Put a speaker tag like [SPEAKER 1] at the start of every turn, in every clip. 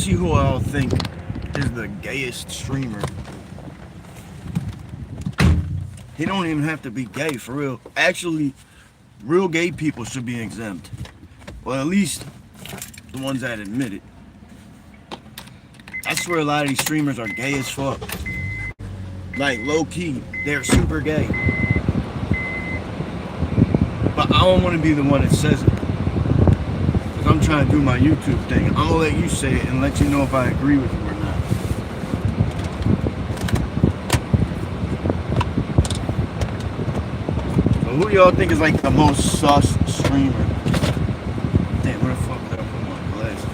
[SPEAKER 1] see who I'll think is the gayest streamer. He don't even have to be gay, for real. Actually, real gay people should be exempt. Well, at least the ones that admit it. I swear a lot of these streamers are gay as fuck. Like, low-key, they're super gay. But I don't want to be the one that says it. Because I'm trying to do my YouTube thing. I'm going to let you say it and let you know if I agree with you or not. So who do y'all think is like the most sus streamer? Damn, where the fuck did I put my glasses?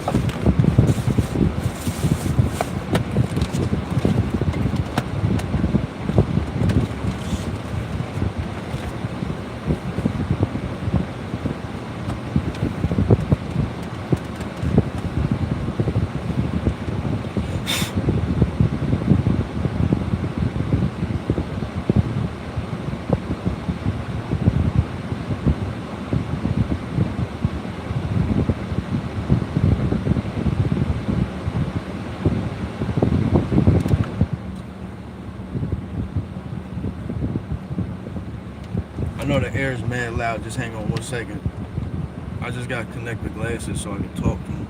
[SPEAKER 1] I know the air is mad loud. Just hang on 1 second. I just gotta connect the glasses so I can talk to him.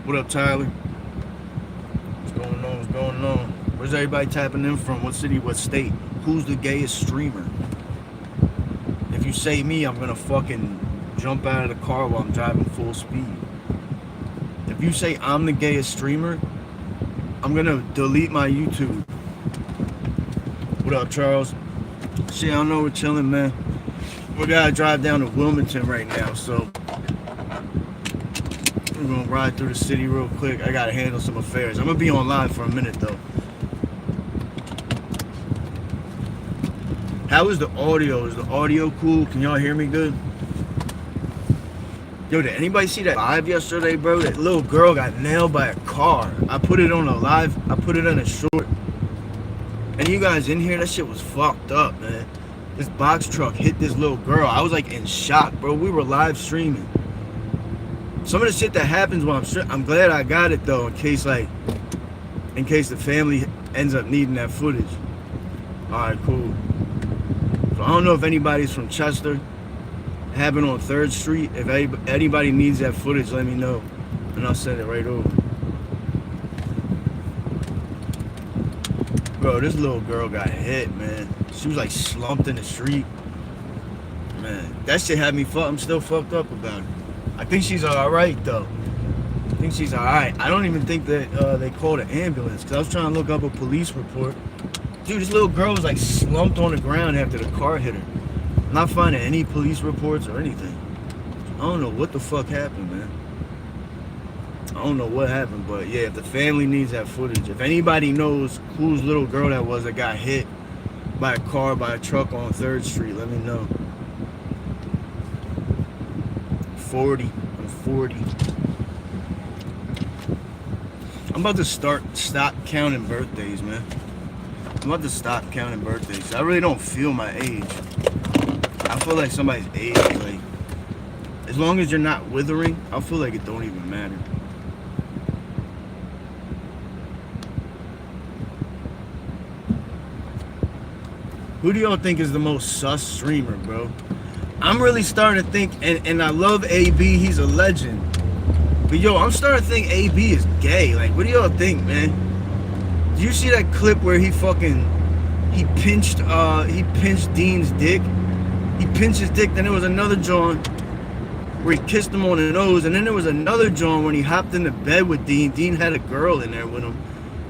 [SPEAKER 1] What up, Tyler? What's going on? What's going on? Where's everybody tapping in from? What city? What state? Who's the gayest streamer? If you say me, I'm gonna fucking jump out of the car while I'm driving full speed. If you say I'm the gayest streamer, I'm gonna delete my YouTube. What up, Charles? Shit, I don't know, we're chilling, man. We gotta drive down to Wilmington right now, so we're gonna ride through the city real quick. I gotta handle some affairs. I'm gonna be on live for a minute though. How is the audio? Is the audio cool? Can y'all hear me good? Yo, did anybody see that live yesterday, bro? That little girl got nailed by a car. I put it on a live, I put it on a short. And you guys in here, that shit was fucked up, man. This box truck hit this little girl. I was like in shock, bro. We were live streaming. Some of the shit that happens while I'm glad I got it though, in case the family ends up needing that footage. Alright, cool. So I don't know if anybody's from Chester. Happened on 3rd Street. If anybody needs that footage, let me know. And I'll send it right over. Bro, this little girl got hit, man. She was like slumped in the street. Man, that shit had me fucked. I'm still fucked up about it. I think she's alright, though. I think she's alright. I don't even think that they called an ambulance, because I was trying to look up a police report. Dude, this little girl was like slumped on the ground after the car hit her. I'm not finding any police reports or anything. I don't know what the fuck happened, man. I don't know what happened, but yeah, if the family needs that footage, if anybody knows whose little girl that was that got hit by a car, by a truck on 3rd Street, let me know. 40. I'm 40. I'm about to stop counting birthdays, man. I'm about to stop counting birthdays. I really don't feel my age. I feel like somebody's age, like, as long as you're not withering, I feel like it don't even matter. Who do y'all think is the most sus streamer, bro? I'm really starting to think, and I love AB, he's a legend. But yo, I'm starting to think AB is gay. Like, what do y'all think, man? Did you see that clip where he pinched Dean's dick? He pinched his dick, then there was another John where he kissed him on the nose, and then there was another John when he hopped into bed with Dean. Dean had a girl in there with him.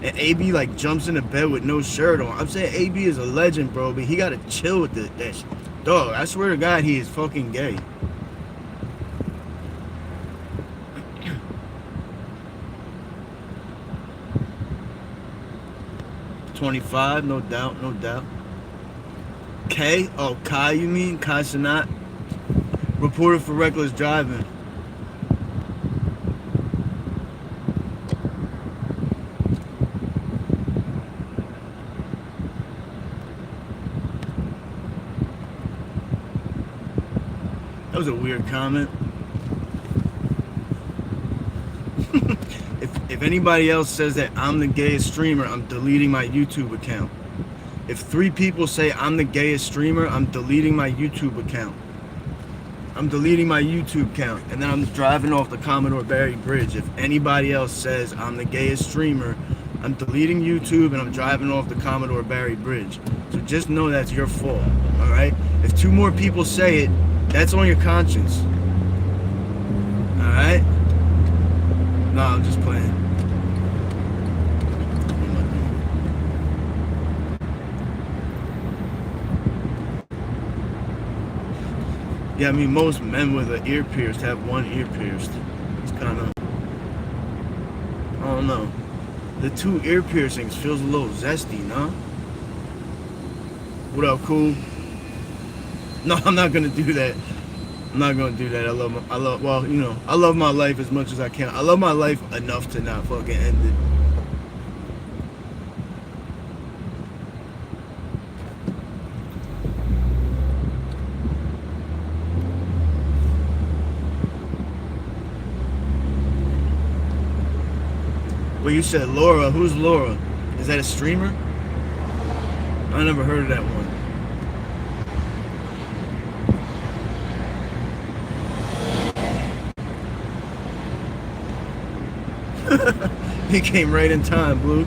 [SPEAKER 1] And AB like jumps into bed with no shirt on. I'm saying AB is a legend, bro, but he gotta chill with that shit. Dog, I swear to God, he is fucking gay. $25, no doubt, no doubt. K? Oh, Kai, you mean? Kai Sinat? Reported for reckless driving. That was a weird comment. If anybody else says that I'm the gayest streamer, I'm deleting my YouTube account. If 3 people say I'm the gayest streamer, I'm deleting my YouTube account. I'm deleting my YouTube account, and then I'm driving off the Commodore Barry Bridge. If anybody else says I'm the gayest streamer, I'm deleting YouTube and I'm driving off the Commodore Barry Bridge. So just know that's your fault, all right? If 2 more people say it, that's on your conscience. All right? No, I'm just playing. Yeah, I mean, most men with an ear pierced have one ear pierced. It's kind of, I don't know. The 2 ear piercings feels a little zesty, no? What up, cool? No, I'm not gonna do that. I'm not gonna do that. Well, you know, I love my life as much as I can. I love my life enough to not fucking end it. Well, you said Laura. Who's Laura? Is that a streamer? I never heard of that one. He came right in time, Blue.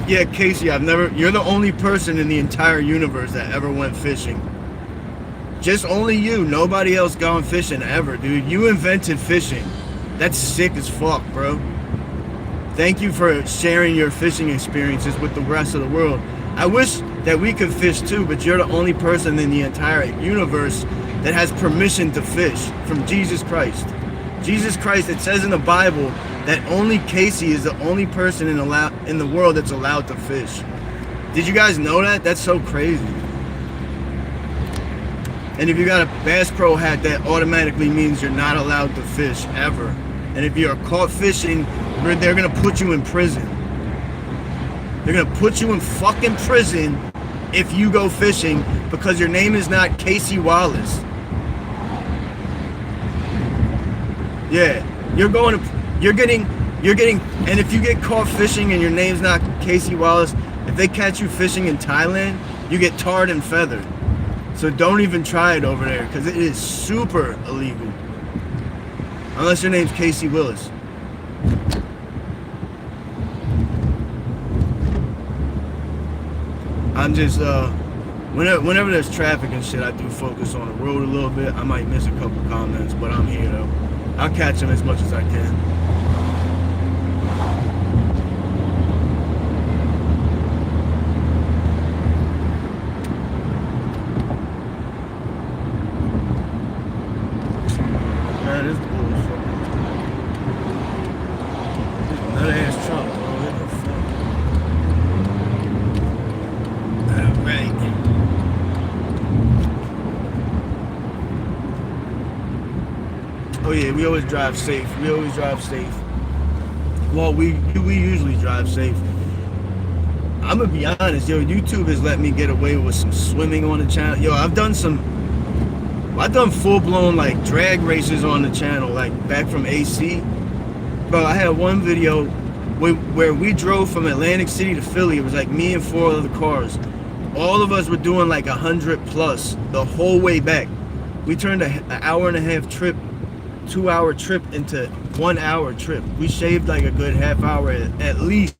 [SPEAKER 1] Yeah, Casey, you're the only person in the entire universe that ever went fishing. Just only you. Nobody else gone fishing ever, dude. You invented fishing. That's sick as fuck, bro. Thank you for sharing your fishing experiences with the rest of the world. I wish that we could fish too, but you're the only person in the entire universe that has permission to fish from Jesus Christ. Jesus Christ, it says in the Bible that only Casey is the only person in the world that's allowed to fish. Did you guys know that? That's so crazy. And if you got a Bass Pro hat, that automatically means you're not allowed to fish ever. And if you're caught fishing, they're gonna put you in prison. They're gonna put you in fucking prison if you go fishing because your name is not Casey Wallace. Yeah, you're getting, and if you get caught fishing and your name's not Casey Wallace, if they catch you fishing in Thailand, you get tarred and feathered. So don't even try it over there because it is super illegal. Unless your name's Casey Willis. I'm just, whenever there's traffic and shit, I do focus on the road a little bit. I might miss a couple comments, but I'm here though. I'll catch them as much as I can. Man, this bullshit. This nut-ass truck, bro. What the fuck? Alright. Oh yeah, we always drive safe. Well, we usually drive safe. I'm gonna be honest, yo, YouTube has let me get away with some swimming on the channel. Yo, I've done full-blown like drag races on the channel, like back from AC. Bro, I had one video where we drove from Atlantic City to Philly. It was like me and 4 other cars. All of us were doing like 100 plus the whole way back. We turned an hour and a half trip, 2-hour trip into 1 hour trip. We shaved like a good half hour at least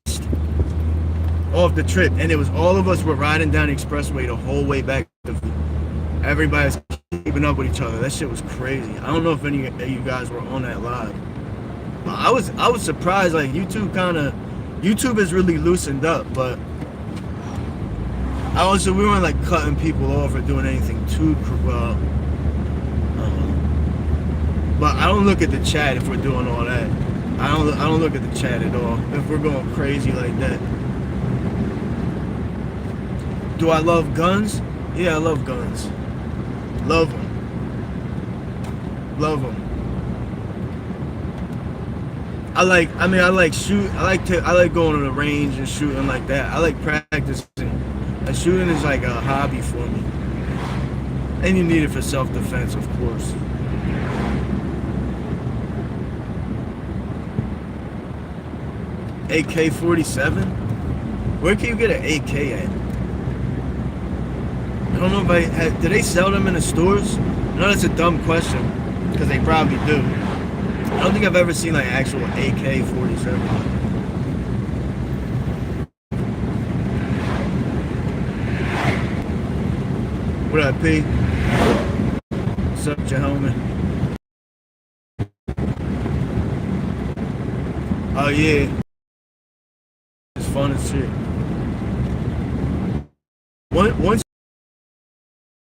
[SPEAKER 1] off the trip, and it was all of us were riding down the expressway the whole way back. Everybody's keeping up with each other. That shit was crazy. I don't know if any of you guys were on that live. But I was surprised. Like YouTube has really loosened up, but we weren't like cutting people off or doing anything too but I don't look at the chat if we're doing all that. I don't look at the chat at all if we're going crazy like that. Do I love guns? Yeah, I love guns. Love them. I like shoot. I like going to the range and shooting like that. I like practicing. And shooting is like a hobby for me. And you need it for self-defense, of course. AK-47? Where can you get an AK at? I don't know if do they sell them in the stores? I know that's a dumb question, because they probably do. I don't think I've ever seen like actual AK-47. What up, P? What's up, your homie? Oh yeah, it's fun as shit. Once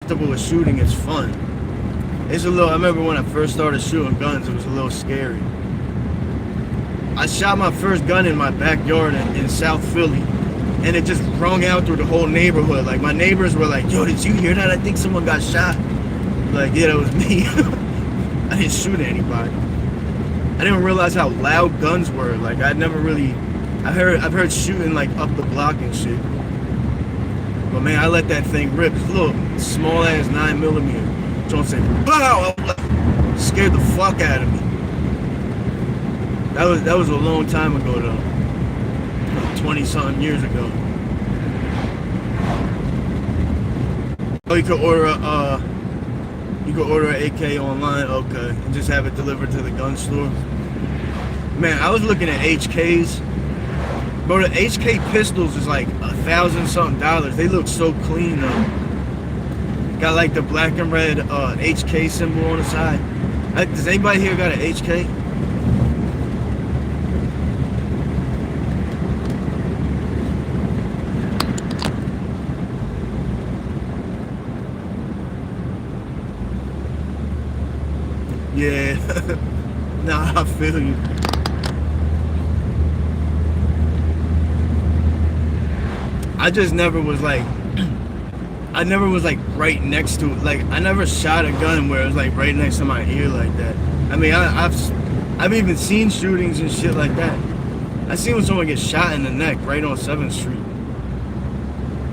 [SPEAKER 1] comfortable with shooting, it's fun. It's a little. I remember when I first started shooting guns, it was a little scary. I shot my first gun in my backyard in South Philly, and it just rung out through the whole neighborhood. Like my neighbors were like, "Yo, did you hear that? I think someone got shot." Like, yeah, that was me. I didn't shoot anybody. I didn't realize how loud guns were. Like I've heard shooting like up the block and shit. But man, I let that thing rip. It's a little small ass 9mm. Don't say "Wow!" Scared the fuck out of me. That was a long time ago though. Like 20-something years ago. Oh, you could order an AK online, okay, and just have it delivered to the gun store. Man, I was looking at HKs. Bro, the HK pistols is like $1,000-something. They look so clean though. Got like the black and red HK symbol on the side. Does anybody here got an HK? Yeah. Nah, I feel you. I just never was like right next to it. Like I never shot a gun where it was like right next to my ear like that. I mean, I've even seen shootings and shit like that. I seen when someone gets shot in the neck right on 7th Street.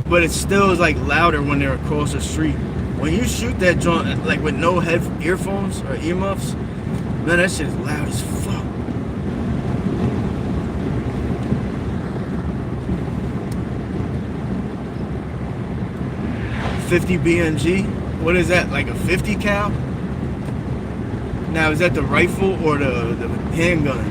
[SPEAKER 1] But it still is like louder when they're across the street. When you shoot that joint like with no earphones or earmuffs, man, that shit is loud as fuck. .50 BMG? What is that? Like a 50 cal? Now is that the rifle or the handgun?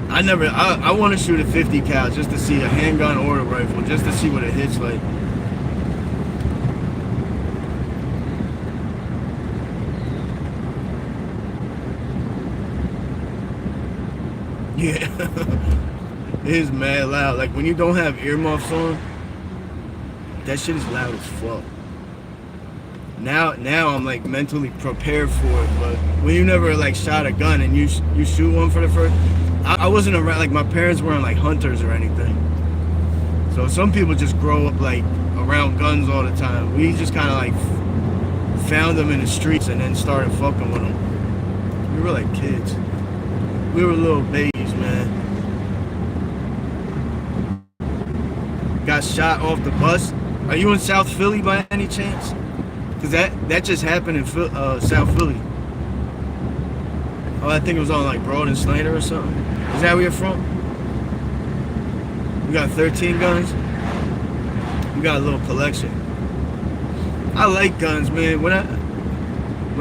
[SPEAKER 1] I want to shoot a 50 cal just to see a handgun or a rifle, just to see what it hits like. Yeah, it is mad loud. Like when you don't have earmuffs on, that shit is loud as fuck. Now I'm like mentally prepared for it, but when you never like shot a gun and you shoot one for the first, I wasn't around, like my parents weren't like hunters or anything. So some people just grow up like around guns all the time. We just kind of like found them in the streets and then started fucking with them. We were like kids. We were little babies, man. Got shot off the bus. Are you in South Philly by any chance? Cause that just happened in South Philly. Oh, I think it was on like Broad and Snyder or something. Is that where you're from? We got 13 guns. We got a little collection. I like guns, man. When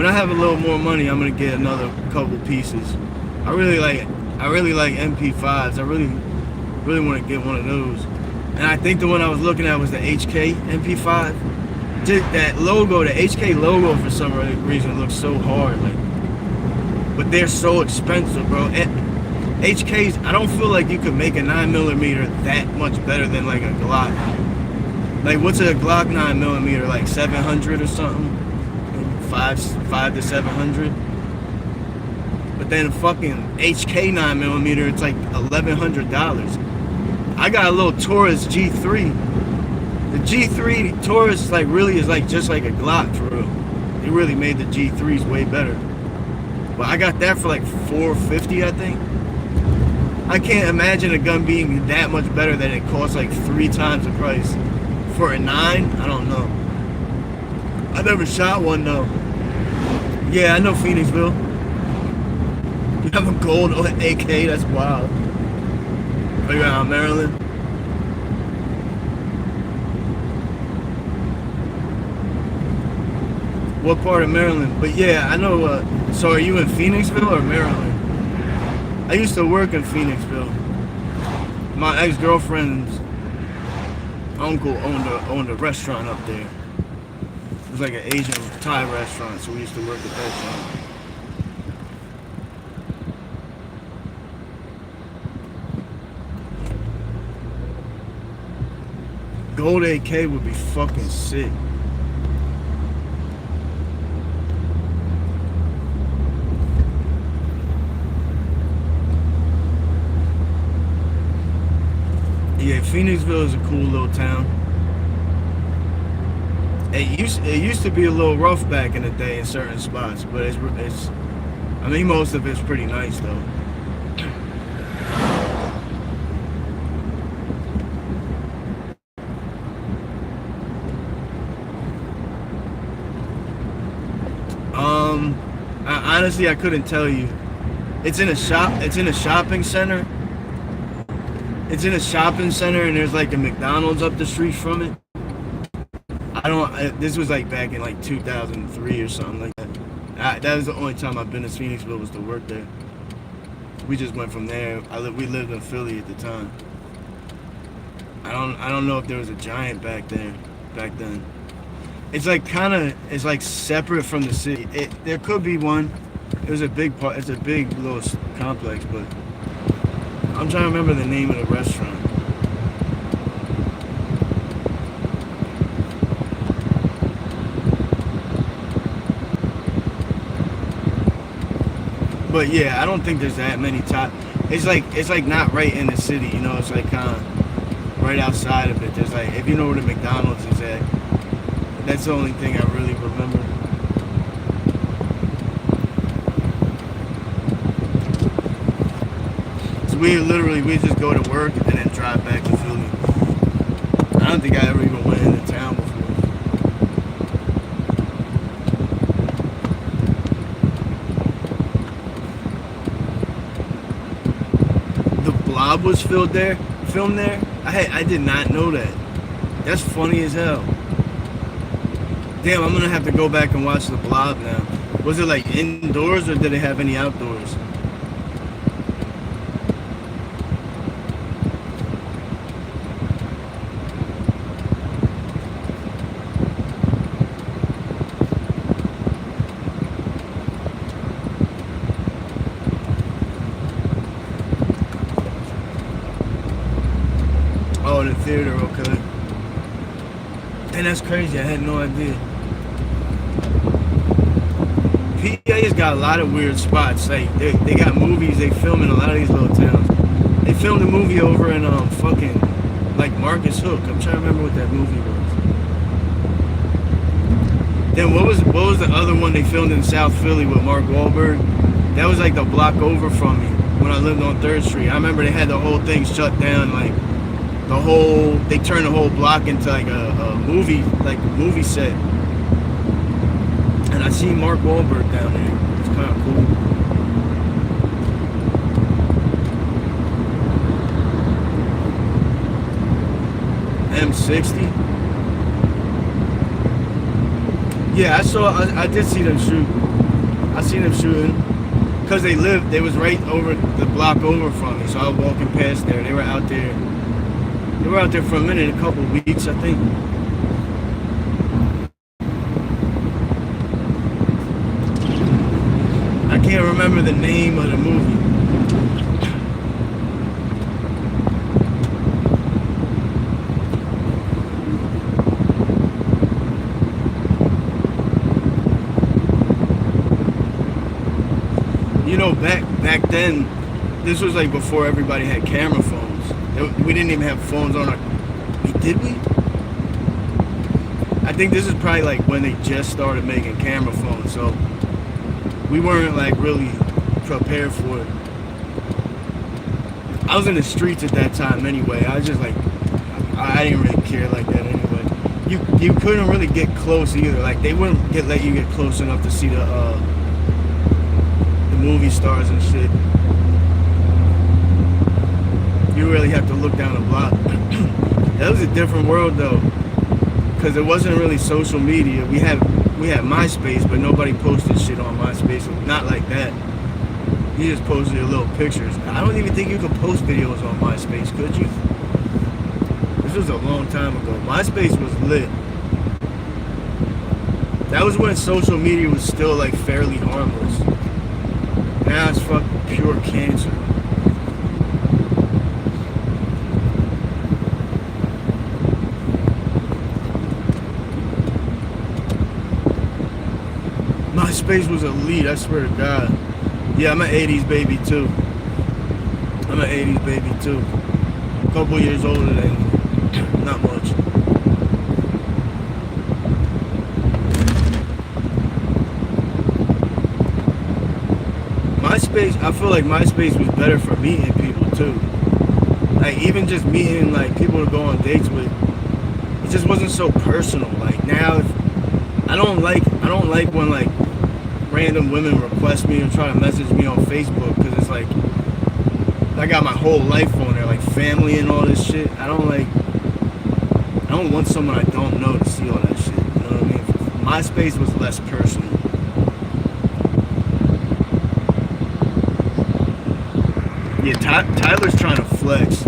[SPEAKER 1] I have a little more money, I'm gonna get another couple pieces. I really like MP5s. I really want to get one of those. And I think the one I was looking at was the HK MP5. That logo, the HK logo, for some reason looks so hard. Like, but they're so expensive, bro. And HKs, I don't feel like you could make a 9mm that much better than like a Glock. Like, what's a Glock 9mm? Like 700 or something? 5 to 700. But then fucking HK 9mm, it's like $1,100. I got a little Taurus G3. The G3 Taurus like really is like just like a Glock for real. They really made the G3s way better. But I got that for like $450, I think. I can't imagine a gun being that much better that it costs like 3 times the price. For a 9? I don't know. I never shot one though. Yeah, I know Phoenixville. You have a gold AK? That's wild. Are you out in Maryland? What part of Maryland? But yeah, I know. So are you in Phoenixville or Maryland? I used to work in Phoenixville. My ex-girlfriend's uncle owned a restaurant up there. It was like an Asian Thai restaurant, so we used to work at that joint. Gold AK would be fucking sick. Yeah, Phoenixville is a cool little town. It used to be a little rough back in the day in certain spots, but it's I mean, most of it's pretty nice though. Honestly, I couldn't tell you. It's in a shopping center. It's in a shopping center, and there's like a McDonald's up the street from it. This was like back in like 2003 or something like that. That was the only time I've been to Phoenixville was to work there. We just went from there. We lived in Philly at the time. I don't know if there was a Giant back then. It's like it's like separate from the city. There could be one. It was a big part. It's a big little complex, but I'm trying to remember the name of the restaurant. But yeah, I don't think there's that many top. It's like not right in the city, you know. It's like kind of right outside of it. There's like, if you know where the McDonald's is at, that's the only thing I really remember. So we just go to work and then drive back to Philly. I don't think I ever even went into town before. The Blob was filmed there. I did not know that. That's funny as hell. Damn, I'm gonna have to go back and watch The Blob now. Was it like indoors or did it have any outdoors? Oh, the theater, okay. And that's crazy, I had no idea. PA has got a lot of weird spots. Like they got movies they film in a lot of these little towns. They filmed a movie over in fucking like Marcus Hook. I'm trying to remember what that movie was. Then what was the other one they filmed in South Philly with Mark Wahlberg? That was like the block over from me when I lived on 3rd Street. I remember they had the whole thing shut down, like they turned the whole block into like a movie set. And I see Mark Wahlberg down there. It's kind of cool. M60. Yeah, I did see them shoot. I seen them shooting. Cause they was right over the block over from me. So I was walking past there. They were out there for a minute, a couple weeks, I think. I can't remember the name of the movie. You know, back then, this was like before everybody had camera phones. We didn't even have phones on our... Did we? I think this is probably like when they just started making camera phones, so we weren't like really prepared for it. I was in the streets at that time anyway. I was just like, I didn't really care like that anyway. You couldn't really get close either. Like they wouldn't let you get close enough to see the movie stars and shit. You really have to look down the block. That was a different world though, because it wasn't really social media. We had MySpace, but nobody posted shit on MySpace. Not like that. You just posted your little pictures. I don't even think you could post videos on MySpace, could you? This was a long time ago. MySpace was lit. That was when social media was still like fairly harmless. Now it's fucking pure cancer. MySpace was elite, I swear to God. Yeah, I'm an 80s baby too. A couple years older than you. Not much. MySpace, I feel like MySpace was better for meeting people too. Like even just meeting like people to go on dates with. It just wasn't so personal. Like now, I don't like when like random women request me or try to message me on Facebook, because it's like I got my whole life on there, like family and all this shit. I don't want someone I don't know to see all that shit. You know what I mean? MySpace was less personal. Yeah, Tyler's trying to flex.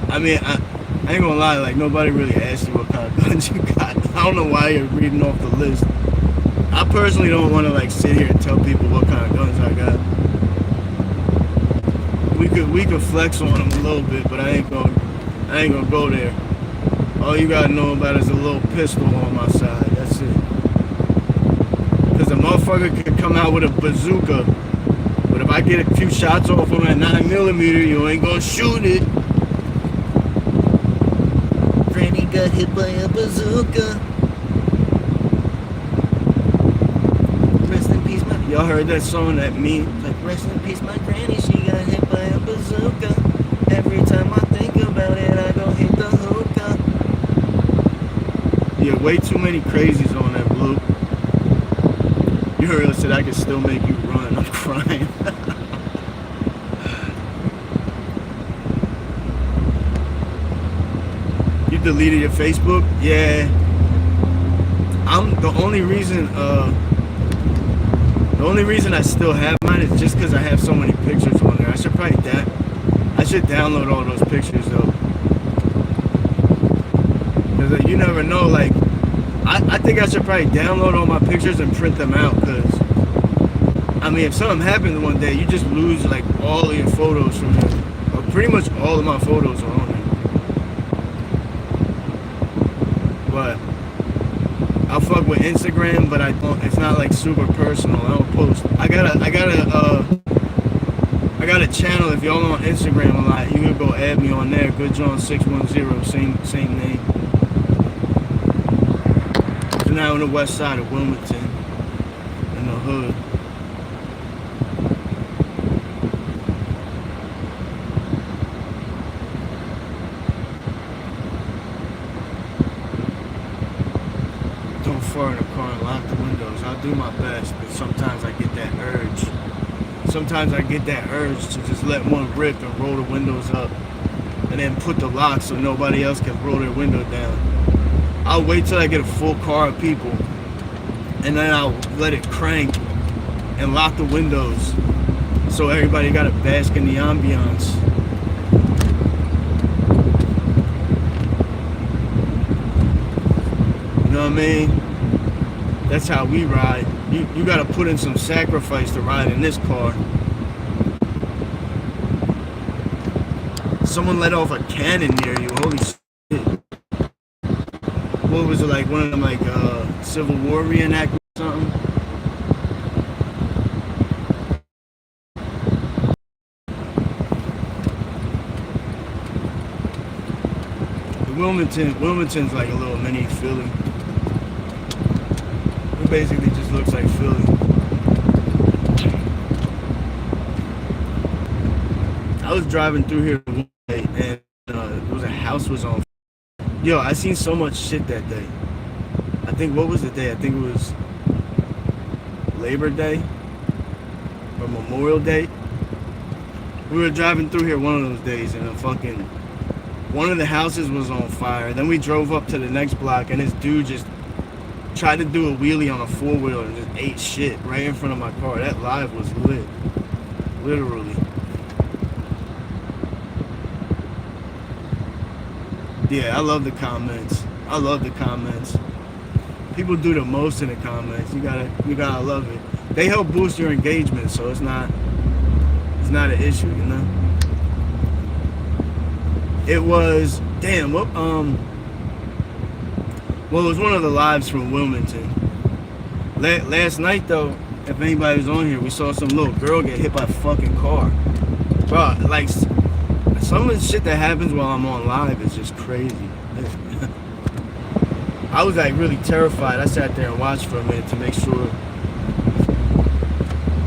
[SPEAKER 1] I mean, I ain't gonna lie, like nobody really asked you what kind of guns you got. I don't know why you're reading off the list. I personally don't want to like sit here and tell people what kind of guns I got. We could flex on them a little bit, but I ain't gonna go there. All you gotta know about is a little pistol on my side. That's it. Because a motherfucker could come out with a bazooka, but if I get a few shots off on that 9mm, you ain't gonna shoot it. Granny got hit by a bazooka. Y'all heard that song, that meme? Like, rest in peace, my granny, she got hit by a bazooka. Every time I think about it, I go hit the hookah. Yeah, way too many crazies on that blue. You heard us said I could still make you run. I'm crying. You deleted your Facebook? Yeah. I'm the only reason I still have mine is just because I have so many pictures on there. I should download all those pictures though. Because you never know, like, I think I should probably download all my pictures and print them out, because, I mean, if something happens one day, you just lose, like, all of your photos from there. Or pretty much all of my photos are on there. But I'll fuck with Instagram, but it's not like super personal. I don't post. I got a channel. If y'all on Instagram a lot, you can go add me on there. GoodJohn610, same name. So now on the west side of Wilmington, in the hood. Don't fart in the car and lock the windows. I'll do my best, but sometimes I get that urge. Sometimes I get that urge to just let one rip and roll the windows up, and then put the lock so nobody else can roll their window down. I'll wait till I get a full car of people, and then I'll let it crank and lock the windows so everybody got to bask in the ambiance. You know what I mean? That's how we ride. You gotta put in some sacrifice to ride in this car. Someone let off a cannon near you. Holy shit. What was it, like one of them like Civil War reenactments or something? Wilmington's like a little mini Philly. It basically just looks like Philly. I was driving through here one day and there was a house was on. Yo, I seen so much shit that day. I think what was the day? I think it was Labor Day or Memorial Day. We were driving through here one of those days and one of the houses was on fire. Then we drove up to the next block and this dude just tried to do a wheelie on a four-wheeler and just ate shit right in front of my car. That live was lit. Literally. Yeah, I love the comments. I love the comments. People do the most in the comments. You gotta love it. They help boost your engagement, so it's not an issue, you know. It was well, it was one of the lives from Wilmington. Last night though, if anybody was on here, we saw some little girl get hit by a fucking car. Bro, like some of the shit that happens while I'm on live is just crazy. I was like really terrified. I sat there and watched for a minute to make sure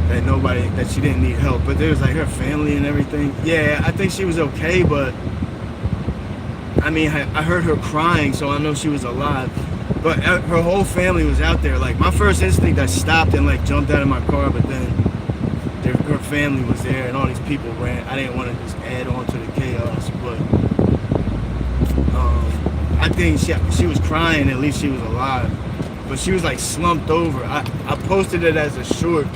[SPEAKER 1] that she didn't need help. But there was like her family and everything. Yeah, I think she was okay, but I mean, I heard her crying, so I know she was alive. But her whole family was out there. Like my first instinct, I stopped and like jumped out of my car, but then her family was there and all these people ran. I didn't want to just add on to the chaos, but I think she was crying. At least she was alive, but she was like slumped over. I posted it as a short.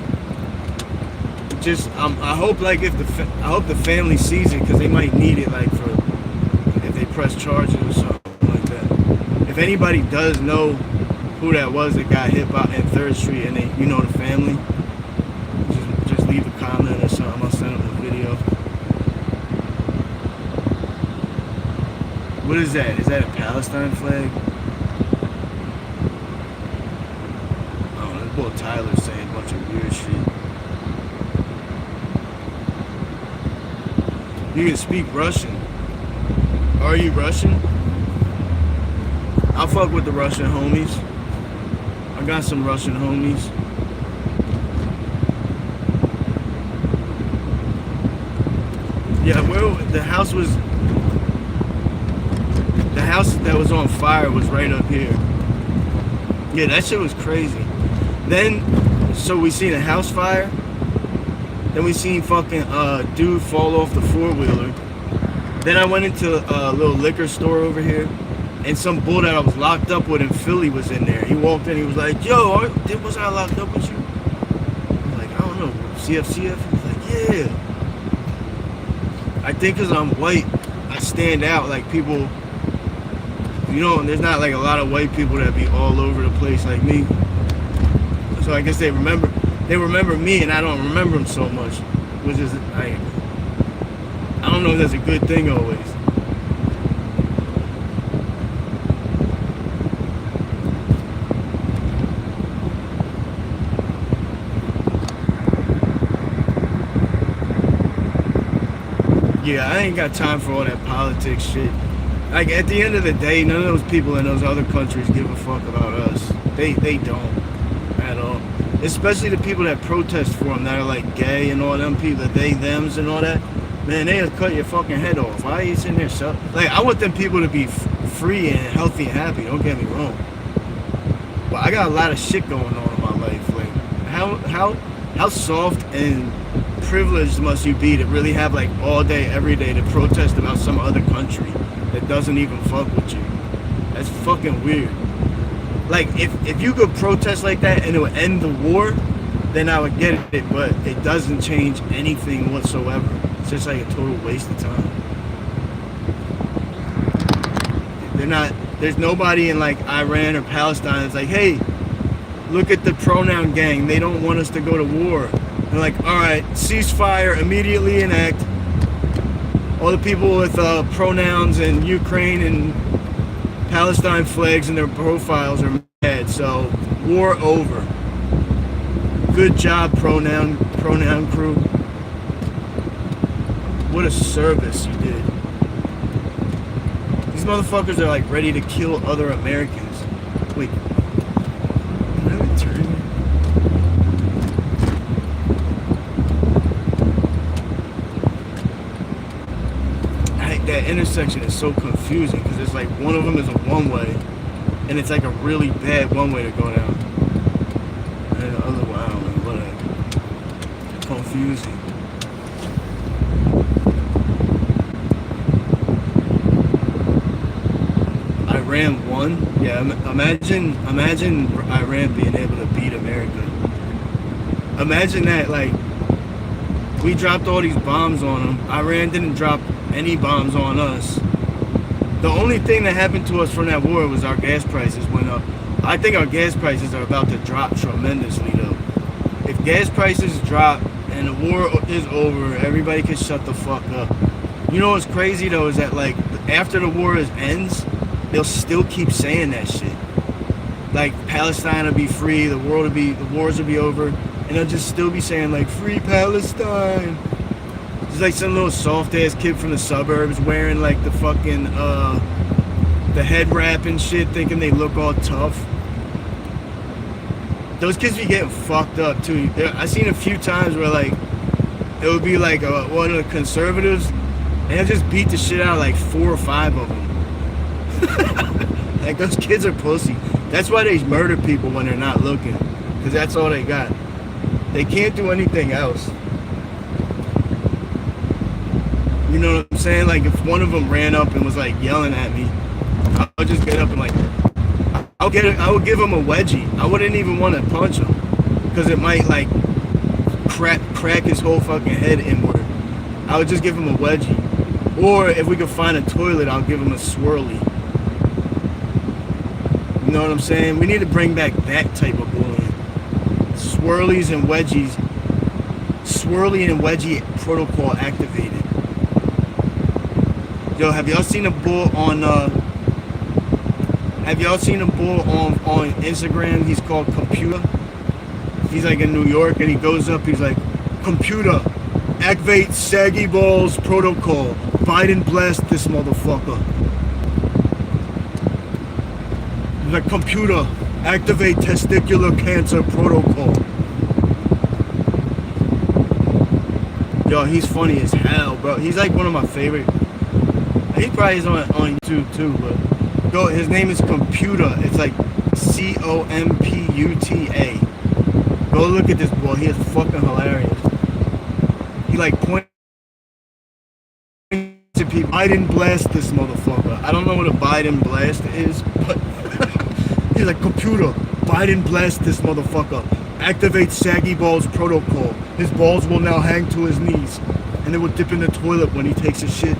[SPEAKER 1] Just I hope like I hope the family sees it because they might need it like for if they press charges or something like that. If anybody does know who that was that got hit by at 3rd Street and you know the family, just leave a comment or something. I'll send them a video. What is that? Is that a Palestine flag? Oh, this boy Tyler saying a bunch of weird shit. You can speak Russian. Are you Russian? I'll fuck with the Russian homies. I got some Russian homies. Yeah, well, the house that was on fire was right up here. Yeah, that shit was crazy. Then, so we seen a house fire. Then we seen fucking dude fall off the four-wheeler. Then I went into a little liquor store over here, and some bull that I was locked up with in Philly was in there. He walked in, he was like, "Yo, was I locked up with you?" I'm like, "I don't know, CFCF." He was like, "Yeah." I think because I'm white, I stand out. Like people, you know, there's not like a lot of white people that be all over the place like me. So I guess they remember me, and I don't remember them so much, which is I don't know if that's a good thing always. Yeah, I ain't got time for all that politics shit. Like at the end of the day, none of those people in those other countries give a fuck about us. They don't at all. Especially the people that protest for them that are like gay and all them people, the they, thems and all that. Man, they'll cut your fucking head off. Why are you sitting there? Like, I want them people to be free and healthy and happy. Don't get me wrong. But I got a lot of shit going on in my life. Like, how soft and privileged must you be to really have like all day, every day to protest about some other country that doesn't even fuck with you? That's fucking weird. Like, if you could protest like that and it would end the war, then I would get it, but it doesn't change anything whatsoever. It's just like a total waste of time. There's nobody in like Iran or Palestine that's like, hey, look at the pronoun gang. They don't want us to go to war. They're like, all right, ceasefire, immediately enact. All the people with pronouns in Ukraine and Palestine flags in their profiles are mad, so war over. Good job, pronoun crew. What a service you did. These motherfuckers are like ready to kill other Americans. Wait, can I return? that intersection is so confusing because it's like one of them is a one-way, and it's like a really bad one-way to go down. And the other way, I don't know, whatever. Confusing. Iran won? Yeah, imagine Iran being able to beat America. Imagine that, like, we dropped all these bombs on them. Iran didn't drop any bombs on us. The only thing that happened to us from that war was our gas prices went up. I think our gas prices are about to drop tremendously, though. If gas prices drop and the war is over, everybody can shut the fuck up. You know what's crazy, though, is that, like, after the war ends, they'll still keep saying that shit. Like, Palestine will be free, the wars will be over, and they'll just still be saying, like, free Palestine. It's like some little soft-ass kid from the suburbs wearing, like, the fucking, the head wrap and shit, thinking they look all tough. Those kids be getting fucked up, too. I seen a few times where, like, it would be, like, one of the conservatives, and they'll just beat the shit out of, like, 4 or 5 of them. Like, those kids are pussy. That's why they murder people when they're not looking, because that's all they got. They can't do anything else. You know what I'm saying? Like, if one of them ran up and was like yelling at me, I would just get up and like, I would give him a wedgie. I wouldn't even want to punch him, because it might like crack his whole fucking head inward. I would just give him a wedgie. Or if we could find a toilet, I'll give him a swirly. You know what I'm saying? We need to bring back that type of bullying. Swirlies and wedgies. Swirly and wedgie protocol activated. Yo, have y'all seen a bull on Instagram? He's called Computer. He's like in New York, and he goes up, he's like, Computer, activate saggy balls protocol. Biden blast this motherfucker. The Computer, activate testicular cancer protocol. Yo, he's funny as hell, bro. He's like one of my favorite. He probably is on YouTube too, but go. His name is Computer. It's like COMPUTA. Go look at this boy. He is fucking hilarious. He like points to people. Biden blast this motherfucker. I don't know what a Biden blast is, but he's like, Computer, Biden blast this motherfucker. Activate saggy balls protocol. His balls will now hang to his knees, and they will dip in the toilet when he takes a shit.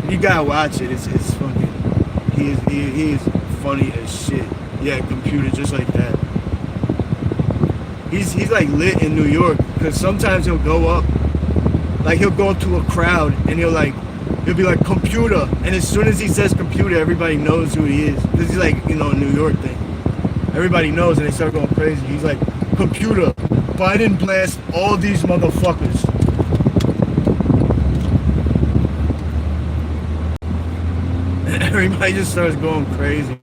[SPEAKER 1] You gotta watch it. It's fucking. He is funny as shit. Yeah, Computer, just like that. He's like lit in New York, because sometimes he'll go up, like he'll go up to a crowd and he'll be like, Computer, and as soon as he says Computer, everybody knows who he is. This is like, you know, a New York thing. Everybody knows, and they start going crazy. He's like, Computer, Biden blast all these motherfuckers. Everybody just starts going crazy.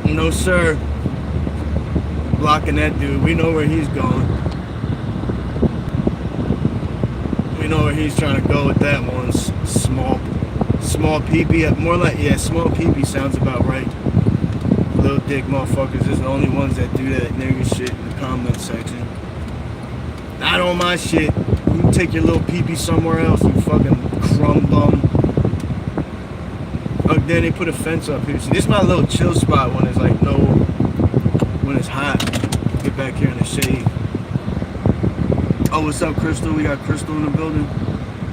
[SPEAKER 1] No, sir. Blocking that dude. We know where he's going. We know where he's trying to go with that one. Small peepee. More like, yeah, small peepee sounds about right. Little dick motherfuckers is the only ones that do that nigga shit in the comment section. Not on my shit. You can take your little peepee somewhere else, you fucking crumb bum. Oh, then they put a fence up here. See, this is my little chill spot when it's like when it's hot. Get back here in the shade. Oh, what's up, Crystal? We got Crystal in the building.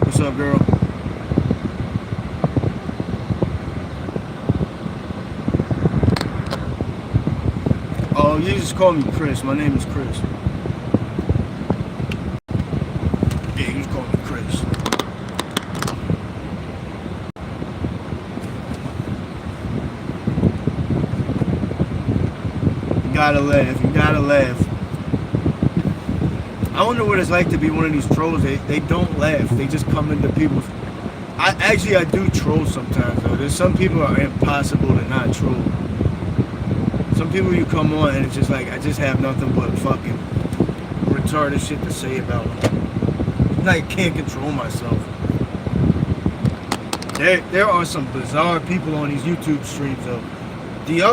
[SPEAKER 1] What's up, girl? Oh, you just call me Chris. My name is Chris. Yeah, you just call me Chris. You gotta laugh. You gotta laugh. I wonder what it's like to be one of these trolls. They don't laugh. They just come into people's... I do troll sometimes, though. There's some people are impossible to not troll. Some people you come on and it's just like I just have nothing but fucking retarded shit to say about them. Like can't control myself. There are some bizarre people on these YouTube streams though.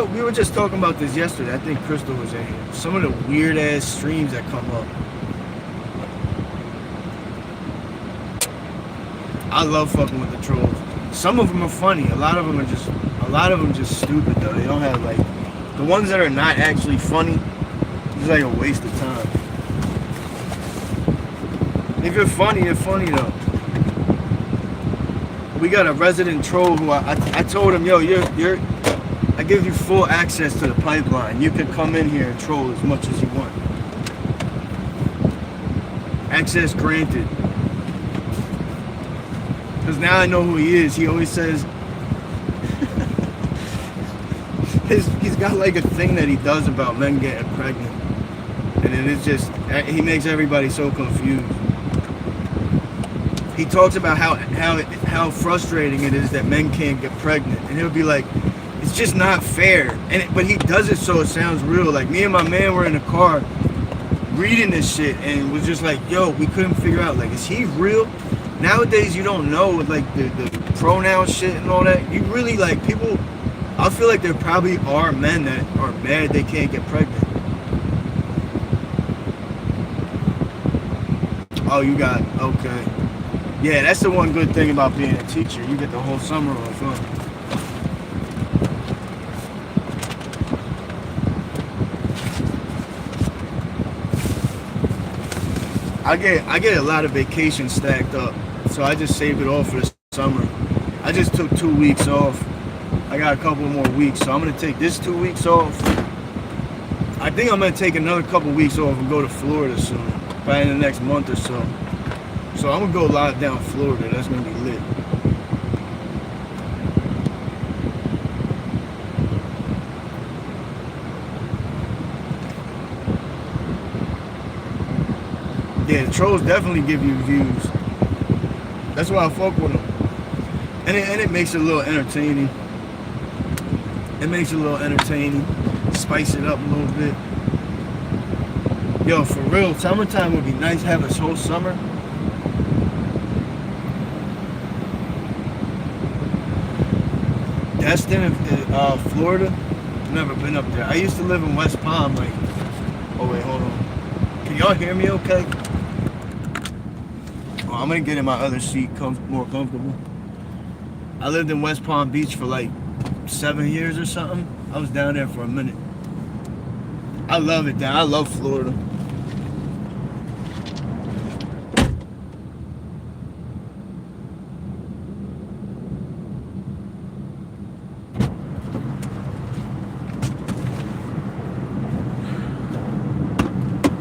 [SPEAKER 1] We were just talking about this yesterday. I think Crystal was in here. Some of the weird ass streams that come up. I love fucking with the trolls. Some of them are funny. A lot of them just stupid though. They don't have like the ones that are not actually funny. It's like a waste of time. If you're funny though. We got a resident troll who I told him, yo, I give you full access to the pipeline. You can come in here and troll as much as you want. Access granted. Because now I know who he is. He always says he's got like a thing that he does about men getting pregnant. And it is just, he makes everybody so confused. He talks about how frustrating it is that men can't get pregnant. And he'll be like, it's just not fair. But he does it so it sounds real. Like me and my man were in the car reading this shit and was just like, yo, we couldn't figure out, like, is he real? Nowadays you don't know with like the pronoun shit and all that. You really like people, I feel like there probably are men that are mad they can't get pregnant. Oh, you got, okay. Yeah, that's the one good thing about being a teacher. You get the whole summer off, huh? I get a lot of vacation stacked up, so I just saved it all for the summer. I just took 2 weeks off. I got a couple more weeks, so I'm gonna take this 2 weeks off. I think I'm gonna take another couple weeks off and go to Florida soon, probably in the next month or so. So I'm gonna go live down Florida. That's gonna be lit. Yeah, the trolls definitely give you views. That's why I fuck with them. And it makes it a little entertaining. It makes it a little entertaining. Spice it up a little bit. Yo, for real, summertime would be nice to have this whole summer. Destin, Florida. Never been up there. I used to live in West Palm. Like, oh wait, hold on. Can y'all hear me? Okay. Oh, I'm gonna get in my other seat, more comfortable. I lived in West Palm Beach for like 7 years or something. I was down there for a minute. I love it down. I love Florida.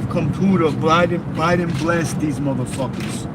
[SPEAKER 1] Computer, Biden bless these motherfuckers.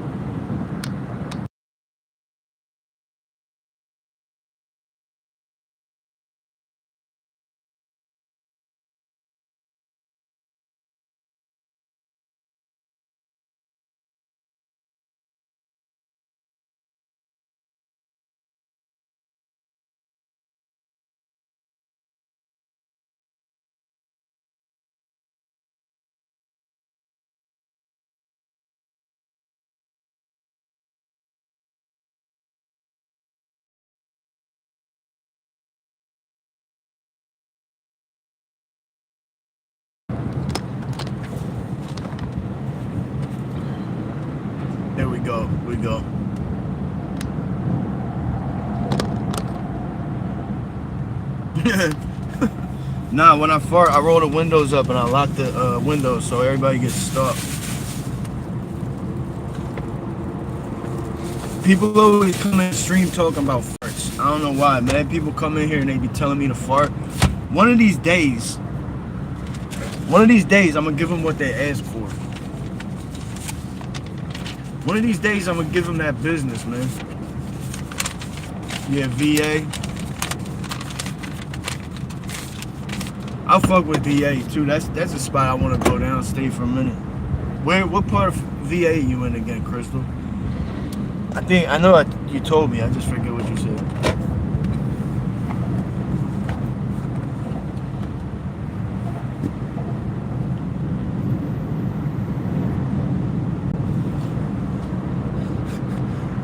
[SPEAKER 1] There we go. We go. Nah, when I fart, I roll the windows up and I lock the windows so everybody gets stuck. People always come in stream talking about farts. I don't know why, man. People come in here and they be telling me to fart. One of these days, I'm gonna give them what they asked for. One of these days, I'm gonna give them that business, man. Yeah, VA. I'll fuck with VA too. That's a spot I want to go down, stay for a minute. What part of VA you in again, Crystal? I know you told me. I just forget what you said.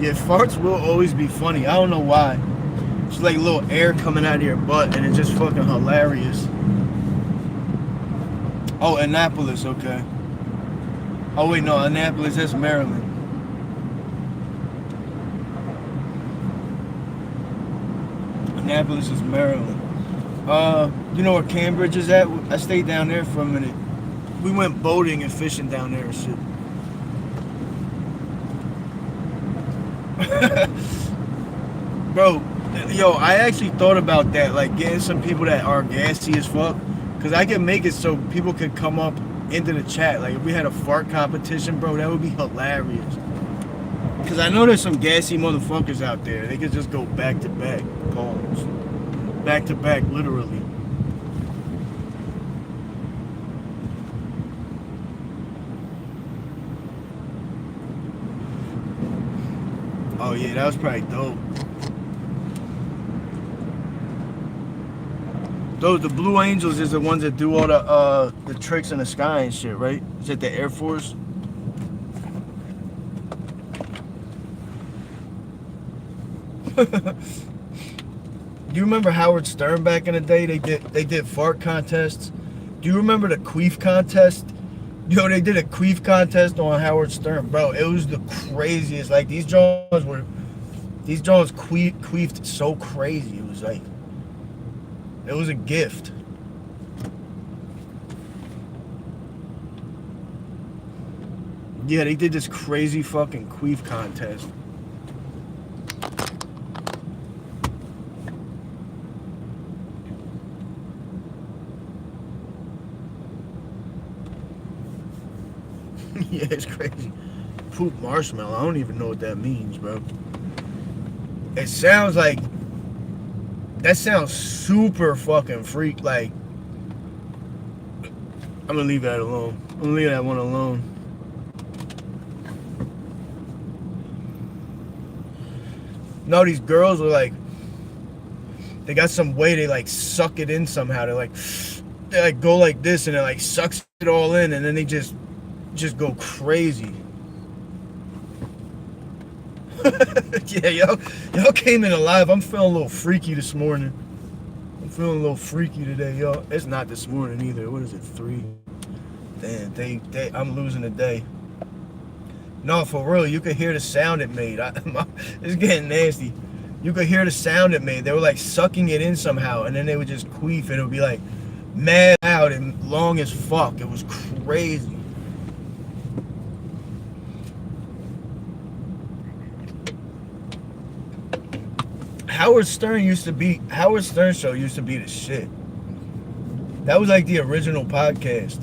[SPEAKER 1] Yeah, farts will always be funny. I don't know why. It's like a little air coming out of your butt, and it's just fucking hilarious. Oh, Annapolis, okay. Oh wait, no, Annapolis, that's Maryland. Annapolis is Maryland. You know where Cambridge is at? I stayed down there for a minute. We went boating and fishing down there and shit. Bro, yo, I actually thought about that, like getting some people that are gassy as fuck, cause I can make it so people could come up into the chat. Like if we had a fart competition, bro, that would be hilarious. Cause I know there's some gassy motherfuckers out there. They could just go back to back, pause, back to back, literally. Oh yeah, that was probably dope. Those the Blue Angels is the ones that do all the tricks in the sky and shit, right? Is it the Air Force? Do you remember Howard Stern back in the day? They did fart contests. Do you remember the queef contest? Yo, they did a queef contest on Howard Stern, bro. It was the craziest. Like these Jones queefed so crazy. It was like, it was a gift. Yeah, they did this crazy fucking queef contest. Yeah, it's crazy. Poop marshmallow. I don't even know what that means, bro. It sounds like, that sounds super fucking freak. Like, I'm gonna leave that alone. I'm gonna leave that one alone. No, these girls are like, they got some way they like suck it in somehow. They like go like this and it like sucks it all in, and then they just go crazy. Yeah, y'all came in alive. I'm feeling a little freaky this morning. I'm feeling a little freaky today, y'all. It's not this morning either. What is it, 3? Damn, I'm losing the day. No, for real, you could hear the sound it made. It's getting nasty. You could hear the sound it made. They were like sucking it in somehow, and then they would just queef, and it would be like mad out and long as fuck. It was crazy. Howard Stern show used to be the shit. That was like the original podcast.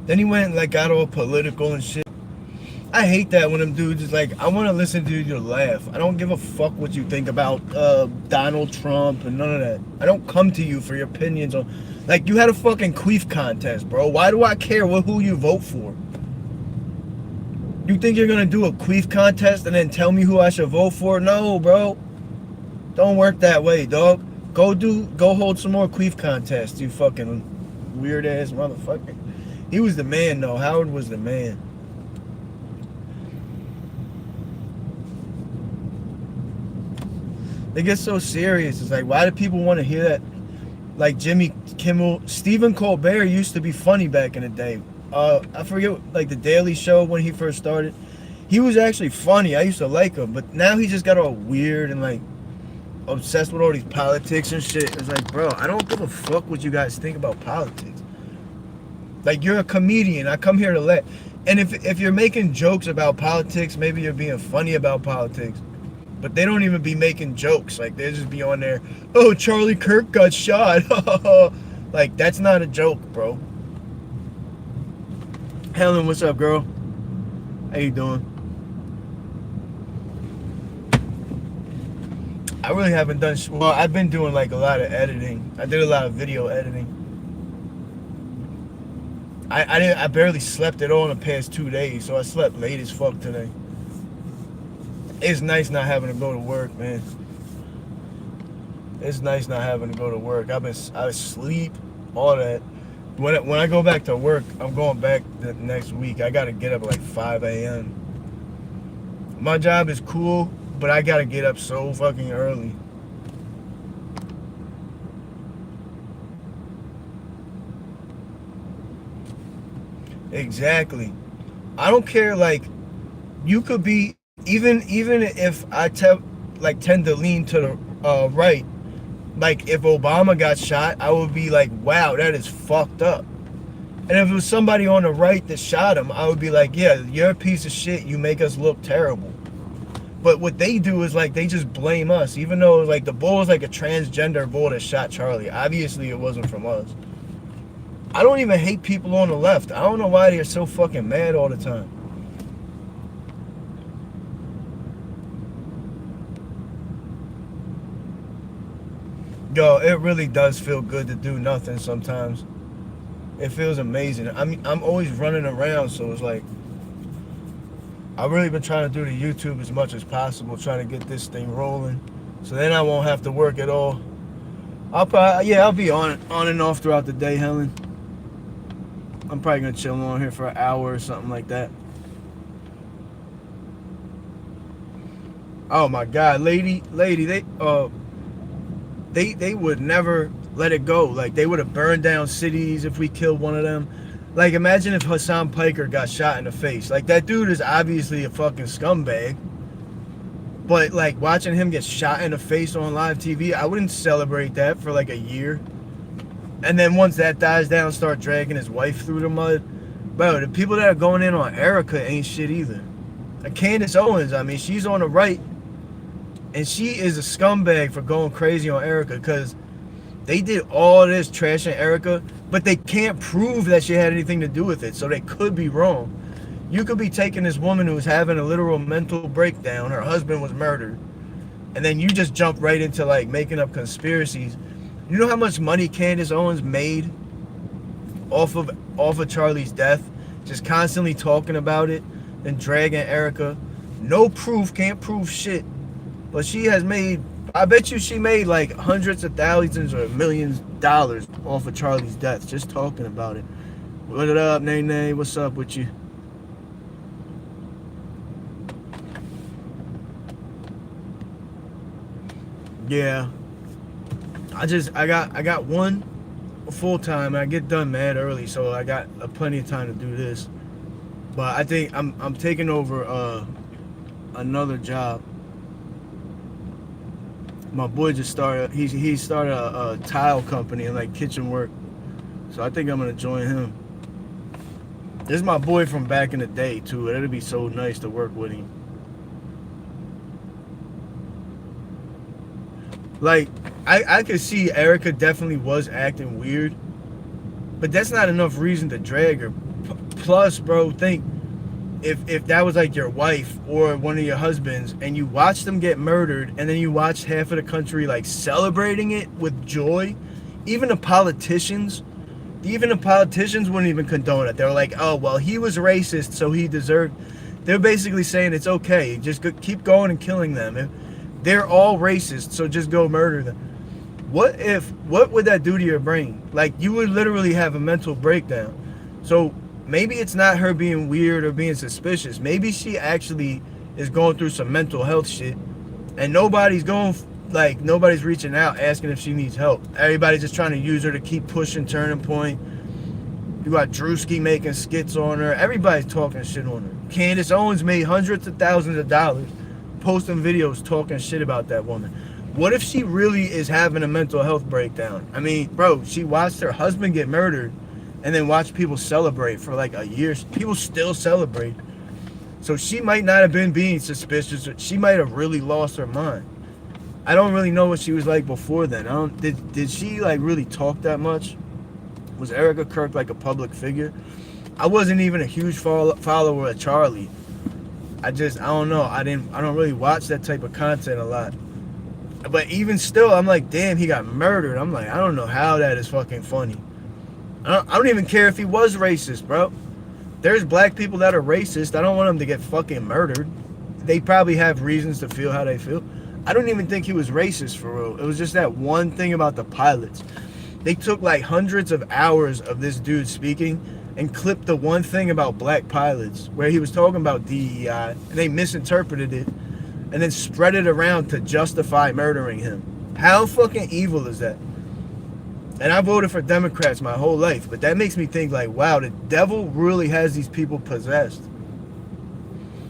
[SPEAKER 1] Then he went and like got all political and shit. I hate that when them dudes is like, I want to listen to you laugh. I don't give a fuck what you think about Donald Trump and none of that. I don't come to you for your opinions on, like, you had a fucking queef contest, bro. Why do I care who you vote for? You think you're gonna do a queef contest and then tell me who I should vote for? No, bro. Don't work that way, dog. Go hold some more queef contests, you fucking weird ass motherfucker. He was the man though. Howard was the man. They get so serious. It's like, why do people want to hear that? Like Jimmy Kimmel, Stephen Colbert used to be funny back in the day. I forget, like the Daily Show when he first started. He was actually funny. I used to like him, but now he just got all weird and like obsessed with all these politics and shit. It's like, bro, I don't give a fuck what you guys think about politics. Like, you're a comedian. I come here to let. And if you're making jokes about politics, maybe you're being funny about politics. But they don't even be making jokes. Like, they just be on there, oh, Charlie Kirk got shot. Like, that's not a joke, bro. Helen, what's up, girl? How you doing? I really haven't done, well, I've been doing like a lot of editing. I did a lot of video editing. I barely slept at all in the past 2 days, so I slept late as fuck today. It's nice not having to go to work, man. It's nice not having to go to work. I sleep, all that. When I go back to work, I'm going back the next week. I gotta get up at like 5 a.m. My job is cool, but I gotta get up so fucking early. Exactly. I don't care. Like, you could be even if I tend to lean to the right. Like, if Obama got shot, I would be like, wow, that is fucked up. And if it was somebody on the right that shot him, I would be like, yeah, you're a piece of shit. You make us look terrible. But what they do is like they just blame us, even though like the bull was like a transgender bull that shot Charlie. Obviously, it wasn't from us. I don't even hate people on the left. I don't know why they're so fucking mad all the time. Yo, it really does feel good to do nothing sometimes. It feels amazing. I'm always running around, so it's like I've really been trying to do the YouTube as much as possible, trying to get this thing rolling, so then I won't have to work at all. I'll be on and off throughout the day, Helen. I'm probably gonna chill on here for an hour or something like that. Oh my God, lady, they would never let it go. Like, they would have burned down cities if we killed one of them. Like, imagine if Hassan Piker got shot in the face. Like, that dude is obviously a fucking scumbag. But, like, watching him get shot in the face on live TV, I wouldn't celebrate that for, like, a year. And then once that dies down, start dragging his wife through the mud. Bro, the people that are going in on Erica ain't shit either. Like, Candace Owens, I mean, she's on the right. And she is a scumbag for going crazy on Erica, because they did all this trashing Erica, but they can't prove that she had anything to do with it, so they could be wrong. You could be taking this woman who's having a literal mental breakdown, her husband was murdered, and then you just jump right into like making up conspiracies. You know how much money Candace Owens made off of Charlie's death? Just constantly talking about it and dragging Erica. No proof, can't prove shit. But she has made, I bet you she made like hundreds of thousands or millions of dollars off of Charlie's death, just talking about it. What up, Nene? What's up with you? Yeah. I got one full time. I get done mad early, so I got plenty of time to do this. But I think I'm taking over another job. My boy just started. He started a tile company and like kitchen work, so I think I'm gonna join him. This is my boy from back in the day too. It'd be so nice to work with him. Like, I could see Erica definitely was acting weird, but that's not enough reason to drag her. Plus, bro, think if that was like your wife or one of your husbands and you watched them get murdered and then you watched half of the country like celebrating it with joy, even the politicians wouldn't even condone it. They're like, oh, well, he was racist, so he deserved. They're basically saying it's okay, just keep going and killing them. They're all racist, so just go murder them. What would that do to your brain? Like, you would literally have a mental breakdown. So maybe it's not her being weird or being suspicious. Maybe she actually is going through some mental health shit, and nobody's reaching out asking if she needs help. Everybody's just trying to use her to keep pushing Turning Point. You got Drewski making skits on her. Everybody's talking shit on her. Candace Owens made hundreds of thousands of dollars posting videos talking shit about that woman. What if she really is having a mental health breakdown? I mean, bro, she watched her husband get murdered and then watched people celebrate for like a year. People still celebrate. So she might not have been being suspicious. She might have really lost her mind. I don't really know what she was like before then. Did she like really talk that much? Was Erica Kirk like a public figure? I wasn't even a huge follower of Charlie. I don't know. I don't really watch that type of content a lot. But even still, I'm like, damn, he got murdered. I'm like, I don't know how that is fucking funny. I don't even care if he was racist, bro. There's black people that are racist. I don't want them to get fucking murdered. They probably have reasons to feel how they feel. I don't even think he was racist for real. It was just that one thing about the pilots. They took like hundreds of hours of this dude speaking, and clipped the one thing about black pilots where he was talking about DEI, and they misinterpreted it and then spread it around to justify murdering him. How fucking evil is that? And I voted for Democrats my whole life, but that makes me think like, wow, the devil really has these people possessed.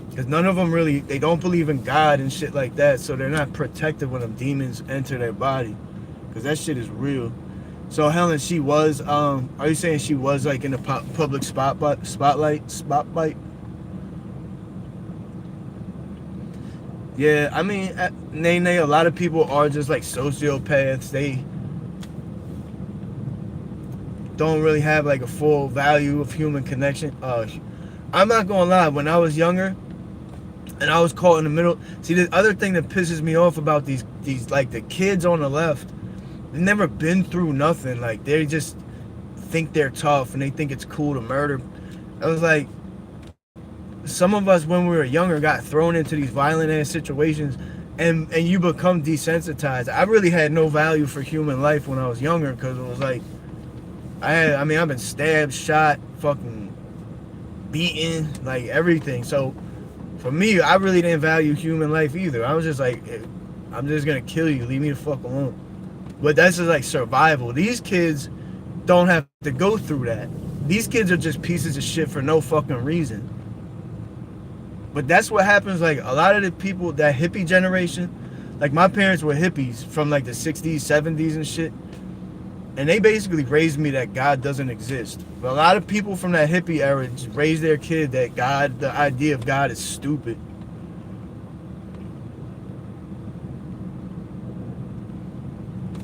[SPEAKER 1] Because none of them really, they don't believe in God and shit like that, so they're not protected when them demons enter their body. Because that shit is real. So Helen, she was, are you saying she was like in the public spotlight? Yeah, I mean, Nene, a lot of people are just like sociopaths. They don't really have like a full value of human connection. I'm not gonna lie, when I was younger and I was caught in the middle, see, the other thing that pisses me off about these like the kids on the left, they've never been through nothing. Like, they just think they're tough and they think it's cool to murder. I was like, some of us when we were younger got thrown into these violent ass situations, and you become desensitized. I really had no value for human life when I was younger, because it was like, I mean, I've been stabbed, shot, fucking beaten, like everything. So for me, I really didn't value human life either. I was just like, I'm just gonna kill you, leave me the fuck alone. But that's just like survival. These kids don't have to go through that. These kids are just pieces of shit for no fucking reason. But that's what happens. Like, a lot of the people, that hippie generation, like my parents were hippies from like the 60s, 70s and shit. And they basically raised me that God doesn't exist. But a lot of people from that hippie era raised their kid that God, the idea of God is stupid.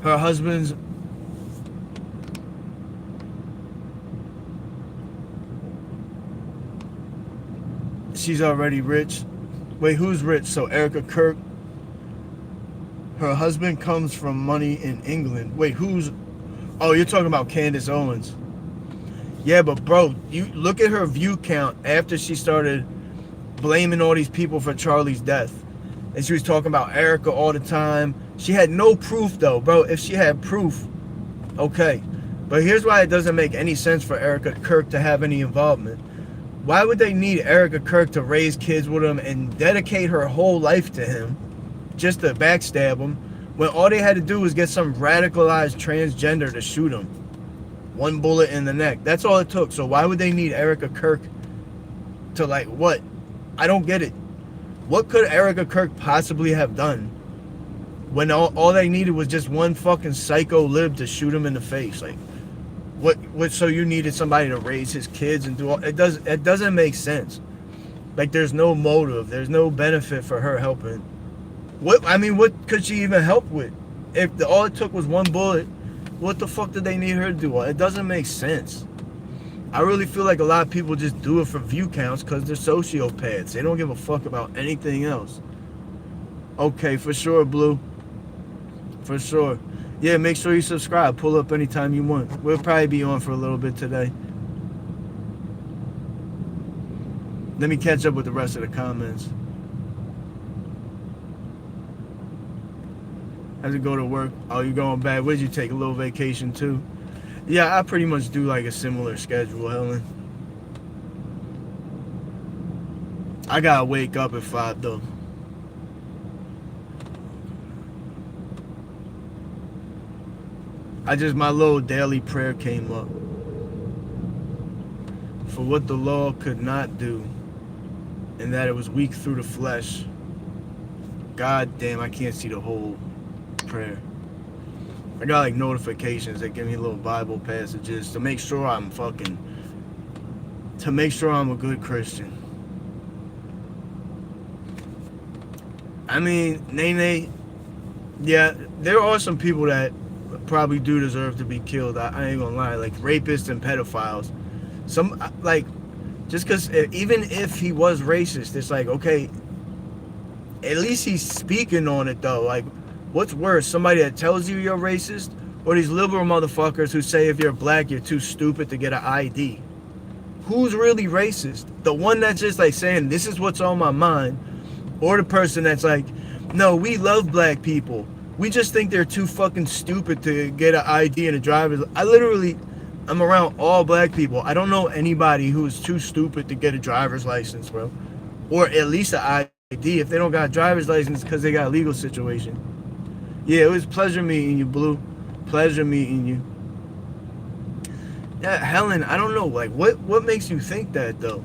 [SPEAKER 1] Her husband's she's already rich. Wait, who's rich? So Erica Kirk. Her husband comes from money in England. Wait, who's... Oh, you're talking about Candace Owens. Yeah, but bro, you look at her view count after she started blaming all these people for Charlie's death. And she was talking about Erica all the time. She had no proof though, bro. If she had proof, okay. But here's why it doesn't make any sense for Erica Kirk to have any involvement. Why would they need Erica Kirk to raise kids with him and dedicate her whole life to him just to backstab him, when all they had to do was get some radicalized transgender to shoot him? One bullet in the neck. That's all it took. So why would they need Erica Kirk to, like, what? I don't get it. What could Erica Kirk possibly have done when all they needed was just one fucking psycho lib to shoot him in the face? Like, what so you needed somebody to raise his kids and do all it? Doesn't make sense. Like, there's no motive, there's no benefit for her helping. What could she even help with? If all it took was one bullet, what the fuck did they need her to do? It doesn't make sense. I really feel like a lot of people just do it for view counts because they're sociopaths. They don't give a fuck about anything else. Okay, for sure, Blue. For sure. Yeah, make sure you subscribe. Pull up anytime you want. We'll probably be on for a little bit today. Let me catch up with the rest of the comments. How's it go to work? Oh, you going bad? Where'd you take a little vacation too? Yeah, I pretty much do like a similar schedule, Helen. I gotta wake up at 5 though. My little daily prayer came up. For what the law could not do, and that it was weak through the flesh. God damn, I can't see the whole prayer. I got like notifications that give me little Bible passages to make sure I'm a good Christian. I mean, Nene, yeah, there are some people that probably do deserve to be killed. I ain't gonna lie, like rapists and pedophiles. Some, like, just because, even if he was racist, it's like, okay, at least he's speaking on it though. Like, what's worse, somebody that tells you you're racist, or these liberal motherfuckers who say if you're black, you're too stupid to get an ID? Who's really racist? The one that's just like saying, this is what's on my mind, or the person that's like, no, we love black people. We just think they're too fucking stupid to get an ID and a driver's. I'm around all black people. I don't know anybody who's too stupid to get a driver's license, bro. Or at least an ID if they don't got a driver's license because they got a legal situation. Yeah, it was pleasure meeting you, Blue. Pleasure meeting you. Yeah, Helen, I don't know. Like, what makes you think that, though?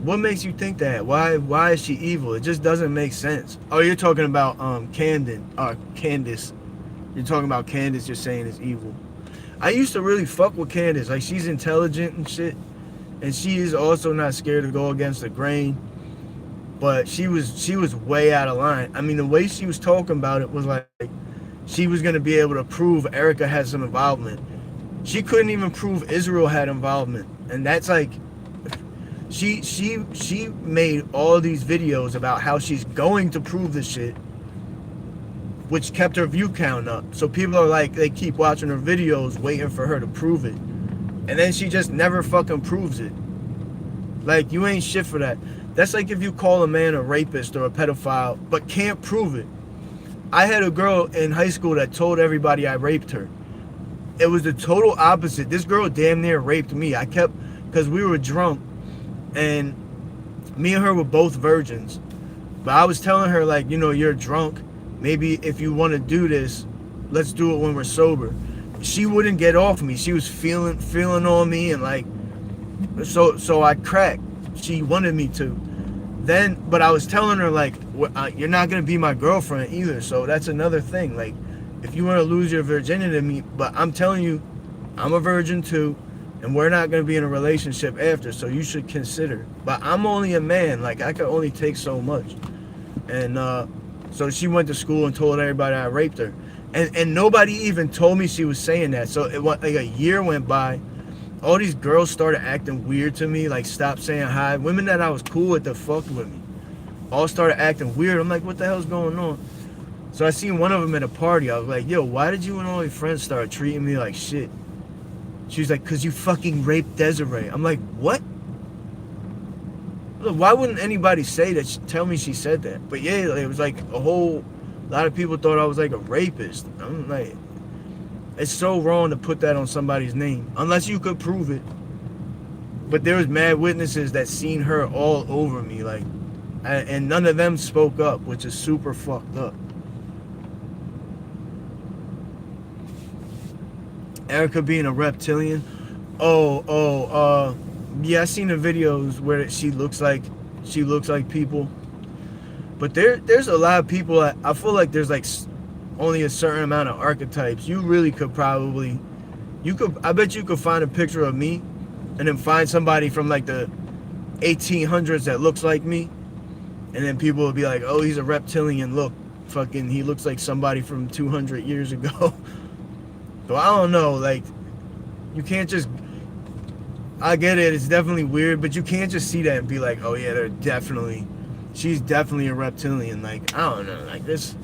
[SPEAKER 1] What makes you think that? Why is she evil? It just doesn't make sense. Oh, you're talking about Candace. You're talking about Candace. You're saying is evil. I used to really fuck with Candace. Like, she's intelligent and shit, and she is also not scared to go against the grain. But she was way out of line. I mean, the way she was talking about it was like she was gonna be able to prove Erica had some involvement. She couldn't even prove Israel had involvement, and that's like she made all these videos about how she's going to prove this shit, which kept her view count up. So people are like, they keep watching her videos waiting for her to prove it, and then she just never fucking proves it. Like, you ain't shit for that. That's like if you call a man a rapist or a pedophile but can't prove it. I had a girl in high school that told everybody I raped her. It was the total opposite. This girl damn near raped me. Because we were drunk, and me and her were both virgins. But I was telling her, like, you know, you're drunk. Maybe if you want to do this, let's do it when we're sober. She wouldn't get off me. She was feeling on me, and like, so I cracked. She wanted me to. Then, but I was telling her, like, you're not going to be my girlfriend either. So that's another thing. Like, if you want to lose your virginity to me, but I'm telling you, I'm a virgin too, and we're not going to be in a relationship after, so you should consider. But I'm only a man. Like, I can only take so much. And so she went to school and told everybody I raped her. And nobody even told me she was saying that. So it went, like, a year went by. All these girls started acting weird to me, like, stopped saying hi. Women that I was cool with that fucked with me all started acting weird. I'm like, what the hell's going on? So I seen one of them at a party. I was like, yo, why did you and all your friends start treating me like shit? She was like, because you fucking raped Desiree. I'm like, what? Look, why wouldn't anybody say that? Tell me she said that. But yeah, it was like a lot of people thought I was like a rapist. I'm like, it's so wrong to put that on somebody's name, unless you could prove it. But there was mad witnesses that seen her all over me, like, and none of them spoke up, which is super fucked up. Erica being a reptilian. Yeah, I seen the videos where she looks like people. But there's a lot of people. I feel like there's like only a certain amount of archetypes. You really could probably, I bet you could find a picture of me and then find somebody from like the 1800s that looks like me, and then people will be like, oh, he's a reptilian. Look, fucking, he looks like somebody from 200 years ago. So I don't know, like, you can't just, I get it, it's definitely weird, but you can't just see that and be like, oh yeah, she's definitely a reptilian. Like, I don't know, like, this,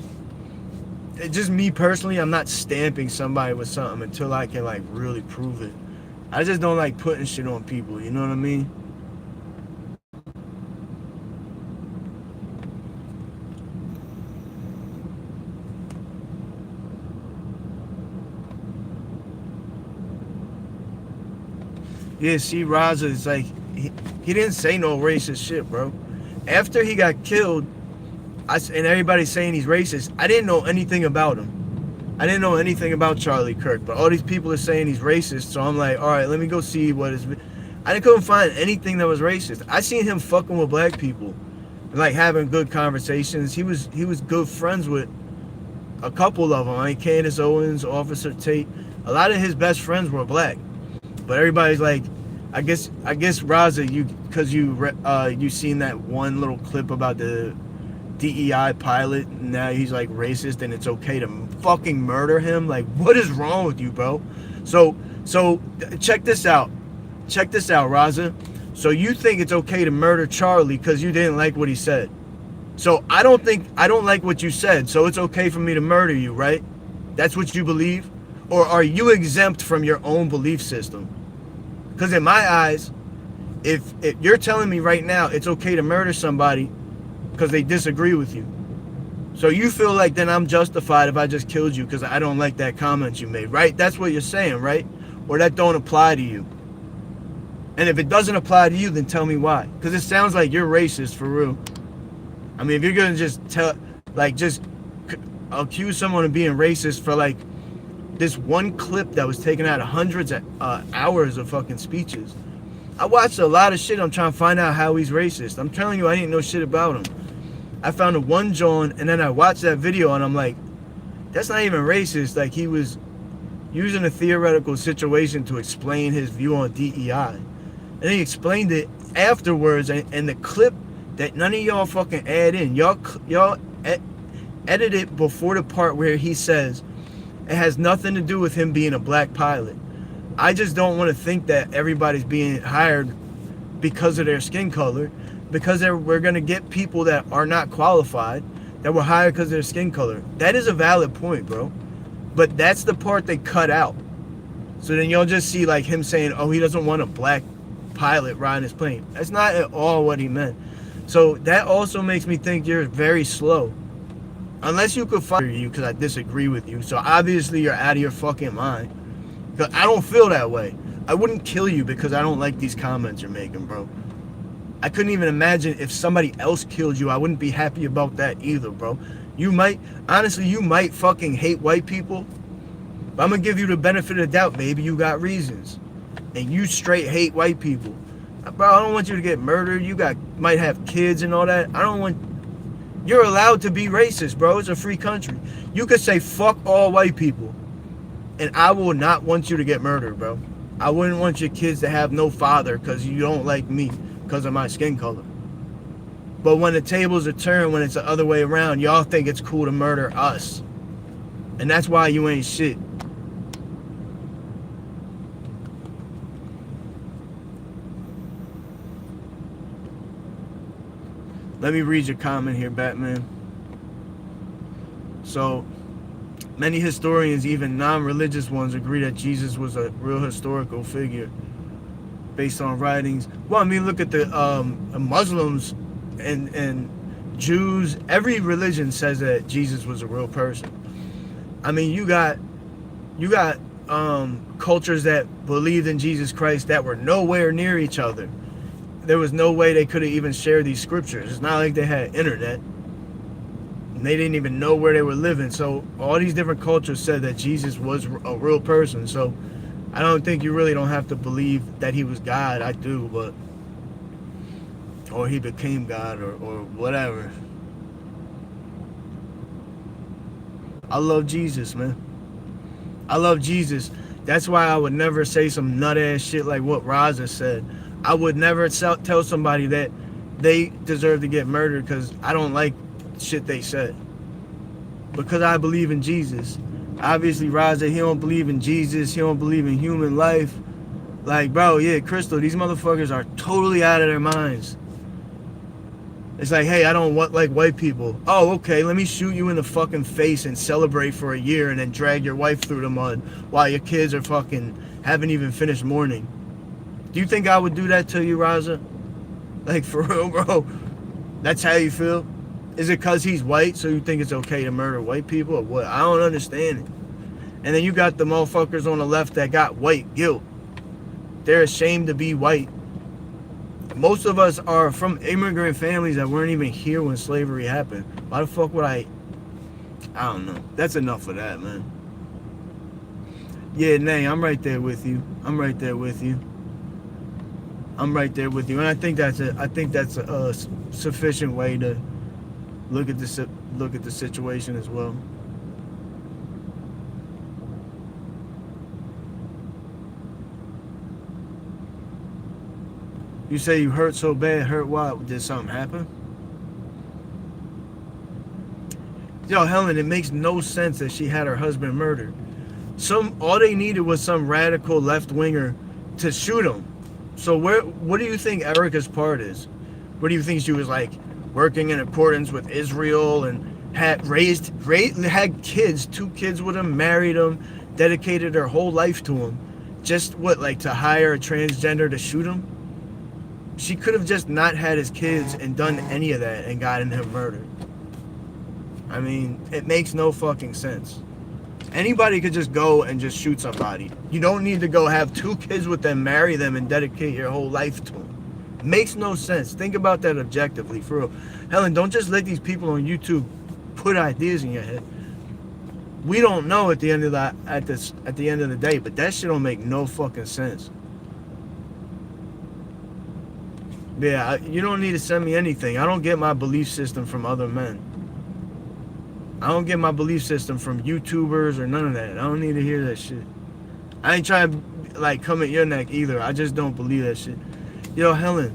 [SPEAKER 1] it's just me personally, I'm not stamping somebody with something until I can, like, really prove it. I just don't like putting shit on people, you know what I mean? Yeah, see, Raza is like, he didn't say no racist shit, bro. After he got killed, and everybody's saying he's racist, I didn't know anything about him. I didn't know anything about Charlie Kirk, but all these people are saying he's racist, so I'm like, all right, let me go see what is. I couldn't find anything that was racist. I seen him fucking with black people, and like having good conversations. He was good friends with a couple of them. I mean, Candace Owens, Officer Tate. A lot of his best friends were black, but everybody's like, I guess Raza, you seen that one little clip about the DEI pilot, and now he's like racist and it's okay to fucking murder him. Like, what is wrong with you, bro? So check this out, Raza. So you think it's okay to murder Charlie because you didn't like what he said? So I don't like what you said, so it's okay for me to murder you, right? That's what you believe? Or are you exempt from your own belief system? Because in my eyes, if you're telling me right now it's okay to murder somebody because they disagree with you, so you feel like then I'm justified if I just killed you because I don't like that comment you made, right? That's what you're saying, right? or that don't apply to you? And if it doesn't apply to you, then tell me why. Because it sounds like you're racist for real. I mean, if you're gonna just just accuse someone of being racist for like this one clip that was taken out of hundreds of hours of fucking speeches. I watched a lot of shit. I'm trying to find out how he's racist. I'm telling you, I didn't know shit about him. I found a one John, and then I watched that video, and I'm like, that's not even racist. Like, he was using a theoretical situation to explain his view on DEI. And he explained it afterwards, and the clip that none of y'all fucking add in, y'all edit it before the part where he says it has nothing to do with him being a black pilot. I just don't want to think that everybody's being hired because of their skin color, because we're going to get people that are not qualified that were hired because of their skin color. That is a valid point, bro. But that's the part they cut out. So then you'll just see like him saying, oh, he doesn't want a black pilot riding his plane. That's not at all what he meant. So that also makes me think you're very slow. Unless you could fire you because I disagree with you. So obviously you're out of your fucking mind. Because I don't feel that way. I wouldn't kill you because I don't like these comments you're making, bro. I couldn't even imagine if somebody else killed you. I wouldn't be happy about that either, bro. You might fucking hate white people. But I'm going to give you the benefit of the doubt. Maybe you got reasons. And you straight hate white people. Bro, I don't want you to get murdered. You might have kids and all that. You're allowed to be racist, bro. It's a free country. You could say fuck all white people. And I will not want you to get murdered, bro. I wouldn't want your kids to have no father because you don't like me because of my skin color. But when the tables are turned, when it's the other way around, y'all think it's cool to murder us. And that's why you ain't shit. Let me read your comment here, Batman. So, many historians, even non-religious ones, agree that Jesus was a real historical figure based on writings. Well, I mean, look at the Muslims and Jews. Every religion says that Jesus was a real person. I mean, you got cultures that believed in Jesus Christ that were nowhere near each other. There was no way they could have even shared these scriptures. It's not like they had internet. And they didn't even know where they were living. So all these different cultures said that Jesus was a real person. So I don't think you really don't have to believe that he was God. I do, but or he became God or whatever. I love Jesus, man. I love Jesus. That's why I would never say some nut ass shit like what Raza said. I would never tell somebody that they deserve to get murdered because I don't like shit they said. Because I believe in Jesus. Obviously, Raza, he don't believe in Jesus. He don't believe in human life. Like, bro, yeah, Crystal, these motherfuckers are totally out of their minds. It's like, hey, I don't like white people. Oh, okay, let me shoot you in the fucking face and celebrate for a year and then drag your wife through the mud while your kids are fucking haven't even finished mourning. Do you think I would do that to you, Raza? Like, for real, bro? That's how you feel? Is it because he's white, so you think it's okay to murder white people, or what? I don't understand it. And then you got the motherfuckers on the left that got white guilt. They're ashamed to be white. Most of us are from immigrant families that weren't even here when slavery happened. Why the fuck would I don't know. That's enough of that, man. Yeah, Nay, I'm right there with you. I'm right there with you. I'm right there with you, and I think that's a sufficient way to look at the situation as well. You say you hurt so bad. Hurt what? Did something happen? Yo, Helen, it makes no sense that she had her husband murdered. All they needed was some radical left-winger to shoot him. So what do you think Erica's part is? What do you think she was like working in accordance with Israel and had kids, 2 kids with him, married him, dedicated her whole life to him, just to hire a transgender to shoot him? She could have just not had his kids and done any of that and gotten him murdered. I mean, it makes no fucking sense. Anybody could just go and just shoot somebody. You don't need to go have 2 kids with them, marry them, and dedicate your whole life to them. Makes no sense. Think about that objectively, for real. Helen, don't just let these people on YouTube put ideas in your head. We don't know at the end of the end of the day, but that shit don't make no fucking sense. Yeah, you don't need to send me anything. I don't get my belief system from other men. I don't get my belief system from YouTubers or none of that. I don't need to hear that shit. I ain't trying to like come at your neck either. I just don't believe that shit. Yo, Helen,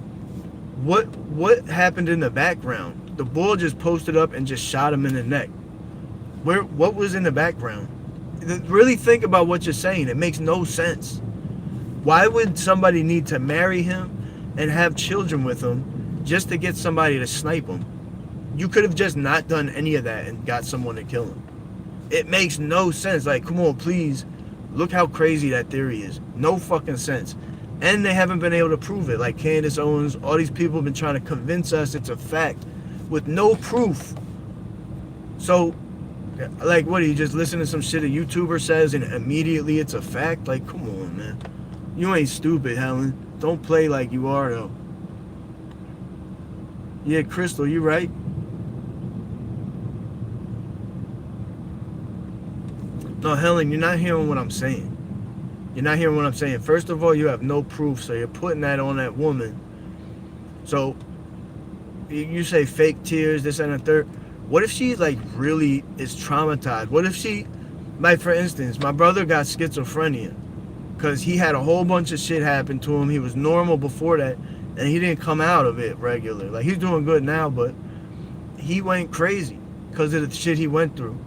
[SPEAKER 1] what happened in the background? The bull just posted up and just shot him in the neck. What was in the background? Really think about what you're saying. It makes no sense. Why would somebody need to marry him and have children with him just to get somebody to snipe him? You could have just not done any of that and got someone to kill him. It makes no sense. Like, come on, please. Look how crazy that theory is. No fucking sense. And they haven't been able to prove it. Like Candace Owens, all these people have been trying to convince us it's a fact with no proof. So, like, what, do you just listen to some shit a YouTuber says and immediately it's a fact? Like, come on, man. You ain't stupid, Helen. Don't play like you are, though. Yeah, Crystal, you right. No, Helen, you're not hearing what I'm saying. You're not hearing what I'm saying. First of all, you have no proof, so you're putting that on that woman. So, you say fake tears, this and the third. What if she, like, really is traumatized? What if she, like, for instance, my brother got schizophrenia because he had a whole bunch of shit happen to him. He was normal before that, and he didn't come out of it regular. Like, he's doing good now, but he went crazy because of the shit he went through.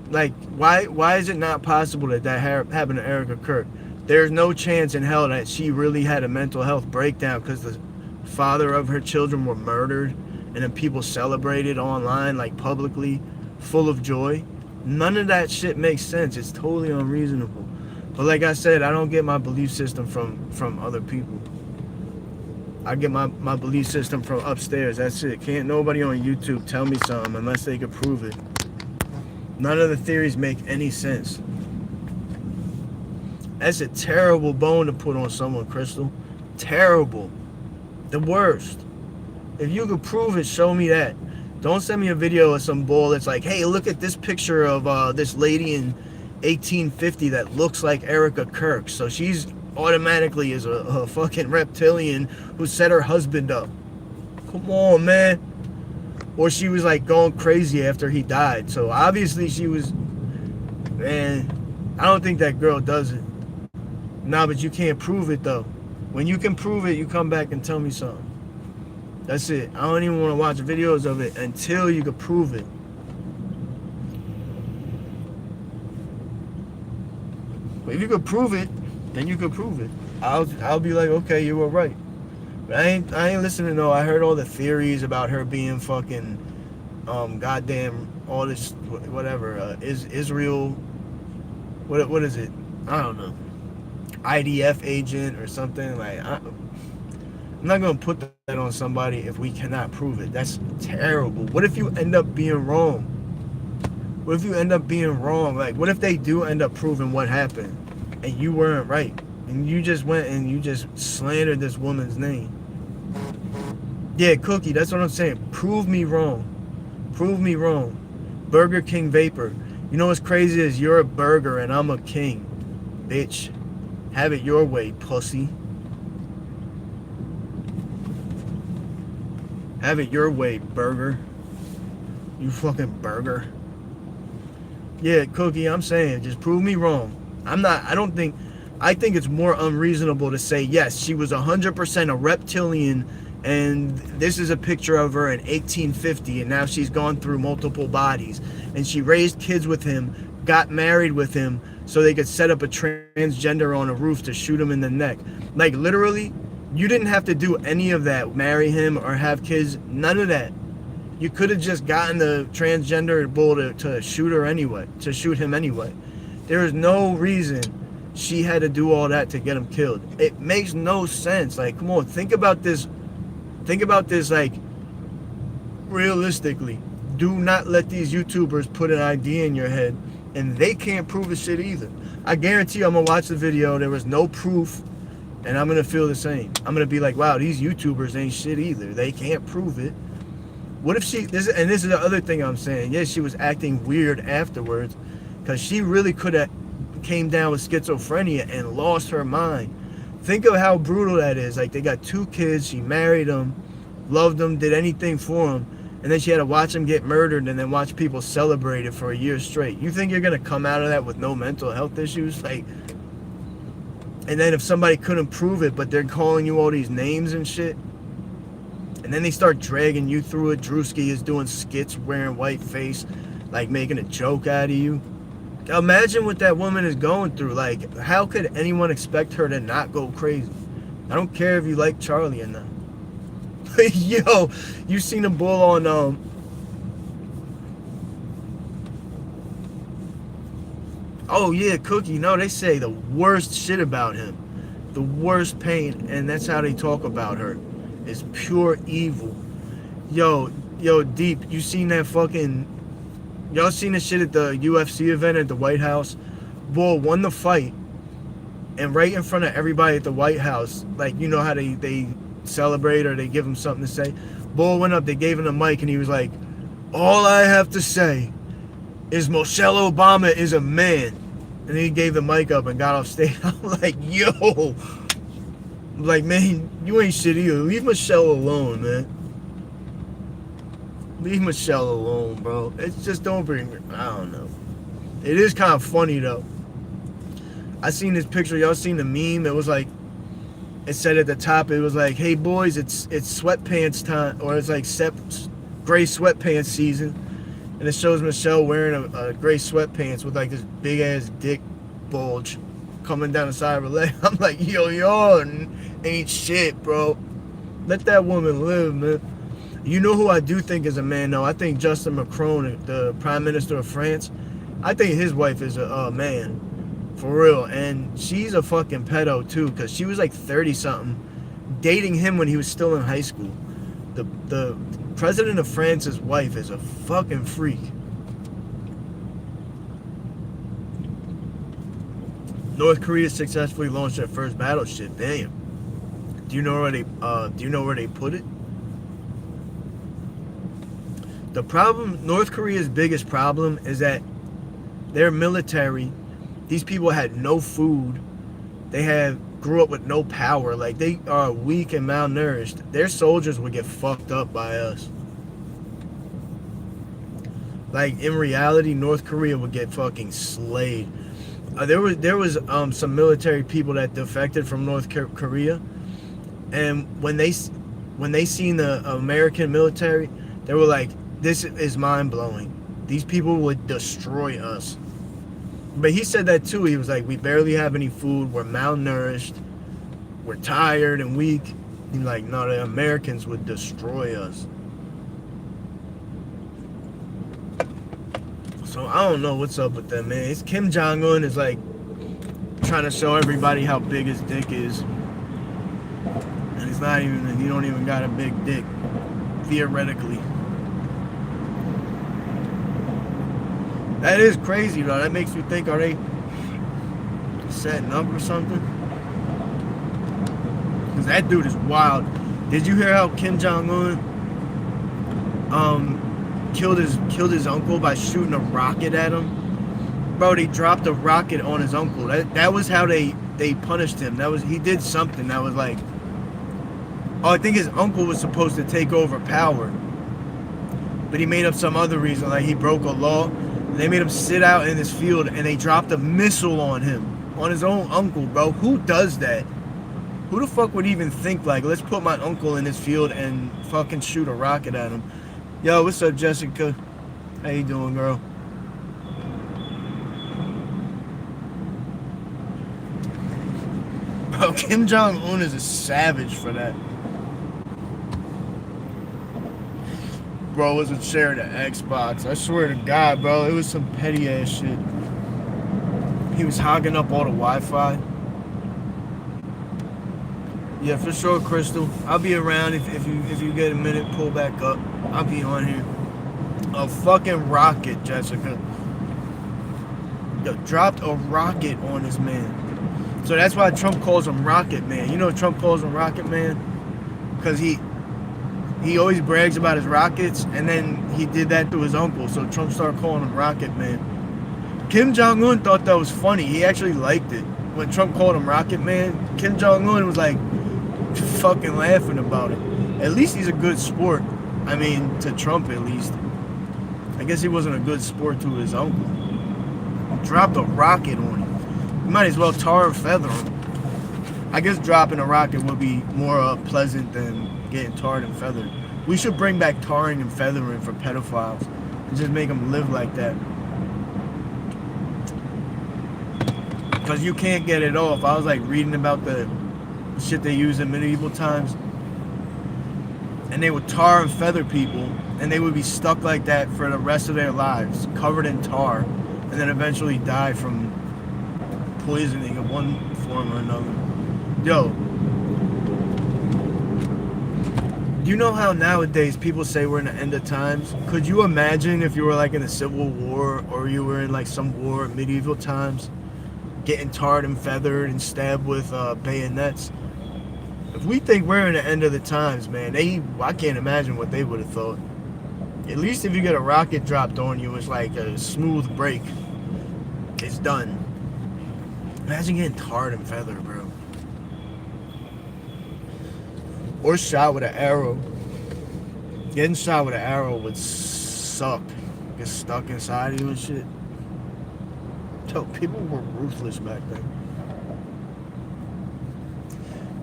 [SPEAKER 1] Like, why is it not possible that happened to Erica Kirk? There's no chance in hell that she really had a mental health breakdown because the father of her children were murdered and then people celebrated online, like publicly, full of joy. None of that shit makes sense. It's totally unreasonable. But like I said, I don't get my belief system from other people. I get my belief system from upstairs. That's it. Can't nobody on YouTube tell me something unless they could prove it. None of the theories make any sense. That's a terrible bone to put on someone, Crystal. Terrible. The worst. If you could prove it, show me that. Don't send me a video of some bull that's like, hey, look at this picture of this lady in 1850 that looks like Erica Kirk. So she's automatically is a fucking reptilian who set her husband up. Come on, man. Or she was like going crazy after he died. So obviously she was, man, I don't think that girl does it. Nah, but you can't prove it though. When you can prove it, you come back and tell me something. That's it. I don't even want to watch videos of it until you can prove it. But if you could prove it, then you could prove it. I'll be like, okay, you were right. But I ain't listening though. I heard all the theories about her being fucking goddamn all this whatever is Israel, what is it? I don't know. IDF agent or something. Like I'm not gonna put that on somebody if we cannot prove it. That's terrible. What if you end up being wrong? What if you end up being wrong? Like, what if they do end up proving what happened and you weren't right? And you just went and you just slandered this woman's name. Yeah, Cookie, that's what I'm saying. Prove me wrong. Prove me wrong. Burger King Vapor. You know what's crazy is you're a burger and I'm a king. Bitch. Have it your way, pussy. Have it your way, burger. You fucking burger. Yeah, Cookie, I'm saying, just prove me wrong. I think it's more unreasonable to say, yes, she was 100% a reptilian, and this is a picture of her in 1850, and now she's gone through multiple bodies, and she raised kids with him, got married with him, so they could set up a transgender on a roof to shoot him in the neck. Like, literally, you didn't have to do any of that, marry him or have kids, none of that. You could have just gotten the transgender bull to shoot her anyway, to shoot him anyway. There is no reason she had to do all that to get him killed. It makes no sense. Like, come on, think about this. Think about this, like, realistically. Do not let these YouTubers put an idea in your head and they can't prove the shit either. I guarantee you I'm gonna watch the video, there was no proof, and I'm gonna feel the same. I'm gonna be like, wow, these YouTubers ain't shit either. They can't prove it. What if this is the other thing I'm saying. Yes, she was acting weird afterwards, because she really could have came down with schizophrenia and lost her mind. Think of how brutal that is. Like, they got 2 kids, she married them, loved them, did anything for them, and then she had to watch them get murdered and then watch people celebrate it for a year straight. You think you're gonna come out of that with no mental health issues? Like, and then if somebody couldn't prove it, but they're calling you all these names and shit, and then they start dragging you through it. Drewski is doing skits wearing white face, like making a joke out of you. Imagine what that woman is going through. Like, how could anyone expect her to not go crazy? I don't care if you like Charlie or not. Yo, you seen the bull on oh yeah, Cookie. No, they say the worst shit about him, the worst pain, and that's how they talk about her. It's pure evil. Yo, Deep, you seen that fucking, y'all seen the shit at the UFC event at the White House? Bull won the fight, and right in front of everybody at the White House, like, you know how they celebrate or they give him something to say. Bull went up, they gave him a mic, and he was like, all I have to say is Michelle Obama is a man. And then he gave the mic up and got off stage. I'm like, yo, like, man, you ain't shit either. Leave Michelle alone, man. Leave Michelle alone, bro. It's just, don't bring me, I don't know. It is kind of funny though. I seen this picture, y'all seen the meme? It was like, it said at the top, it was like, hey boys, it's sweatpants time, or it's like gray sweatpants season. And it shows Michelle wearing a gray sweatpants with like this big ass dick bulge coming down the side of her leg. I'm like, yo, ain't shit, bro. Let that woman live, man. You know who I do think is a man, though? I think Justin Macron, the Prime Minister of France, I think his wife is a man. For real. And she's a fucking pedo, too, because she was like 30-something, dating him when he was still in high school. The president of France's wife is a fucking freak. North Korea successfully launched their first battleship. Damn. Do you know where they put it? The problem, North Korea's biggest problem is that their military, these people had no food. They grew up with no power. Like, they are weak and malnourished. Their soldiers would get fucked up by us. Like, in reality, North Korea would get fucking slayed. There was some military people that defected from North Korea, and when they seen the American military, they were like, this is mind-blowing. These people would destroy us. But he said that too. He was like, we barely have any food, we're malnourished, we're tired and weak. He's like, no, the Americans would destroy us. So I don't know what's up with that, man. It's Kim Jong-un is like trying to show everybody how big his dick is. And he don't even got a big dick, theoretically. That is crazy, though. That makes me think, are they setting up or something? Because that dude is wild. Did you hear how Kim Jong-un killed his uncle by shooting a rocket at him? Bro, they dropped a rocket on his uncle. That was how they punished him. He did something that was like, oh, I think his uncle was supposed to take over power, but he made up some other reason, like he broke a law. They made him sit out in this field and they dropped a missile on him, on his own uncle, bro. Who does that? Who the fuck would even think, like, let's put my uncle in this field and fucking shoot a rocket at him? Yo, what's up, Jessica? How you doing, girl? Bro, Kim Jong-un is a savage for that. Bro wasn't sharing the Xbox. I swear to God, bro, it was some petty ass shit. He was hogging up all the Wi-Fi. Yeah, for sure, Crystal. I'll be around if you get a minute. Pull back up. I'll be on here. A fucking rocket, Jessica. dropped a rocket on this man. So that's why Trump calls him Rocket Man. You know Trump calls him Rocket Man? Because he always brags about his rockets, and then he did that to his uncle, so Trump started calling him Rocket Man. Kim Jong-un thought that was funny. He actually liked it. When Trump called him Rocket Man, Kim Jong-un was like fucking laughing about it. At least he's a good sport. I mean, to Trump at least. I guess he wasn't a good sport to his uncle. He dropped a rocket on him. You might as well tar and feather him. I guess dropping a rocket would be more pleasant than getting tarred and feathered. We should bring back tarring and feathering for pedophiles and just make them live like that. Because you can't get it off. I was like reading about the shit they used in medieval times, and they would tar and feather people, and they would be stuck like that for the rest of their lives, covered in tar, and then eventually die from poisoning of one form or another. Yo, do you know how nowadays people say we're in the end of times? Could you imagine if you were like in a civil war, or you were in like some war in medieval times, getting tarred and feathered and stabbed with bayonets? If we think we're in the end of the times, man, I can't imagine what they would have thought. At least if you get a rocket dropped on you, it's like a smooth break. It's done. Imagine getting tarred and feathered, bro. Or shot with an arrow. Getting shot with an arrow would suck. Get stuck inside you and shit. Yo, people were ruthless back then.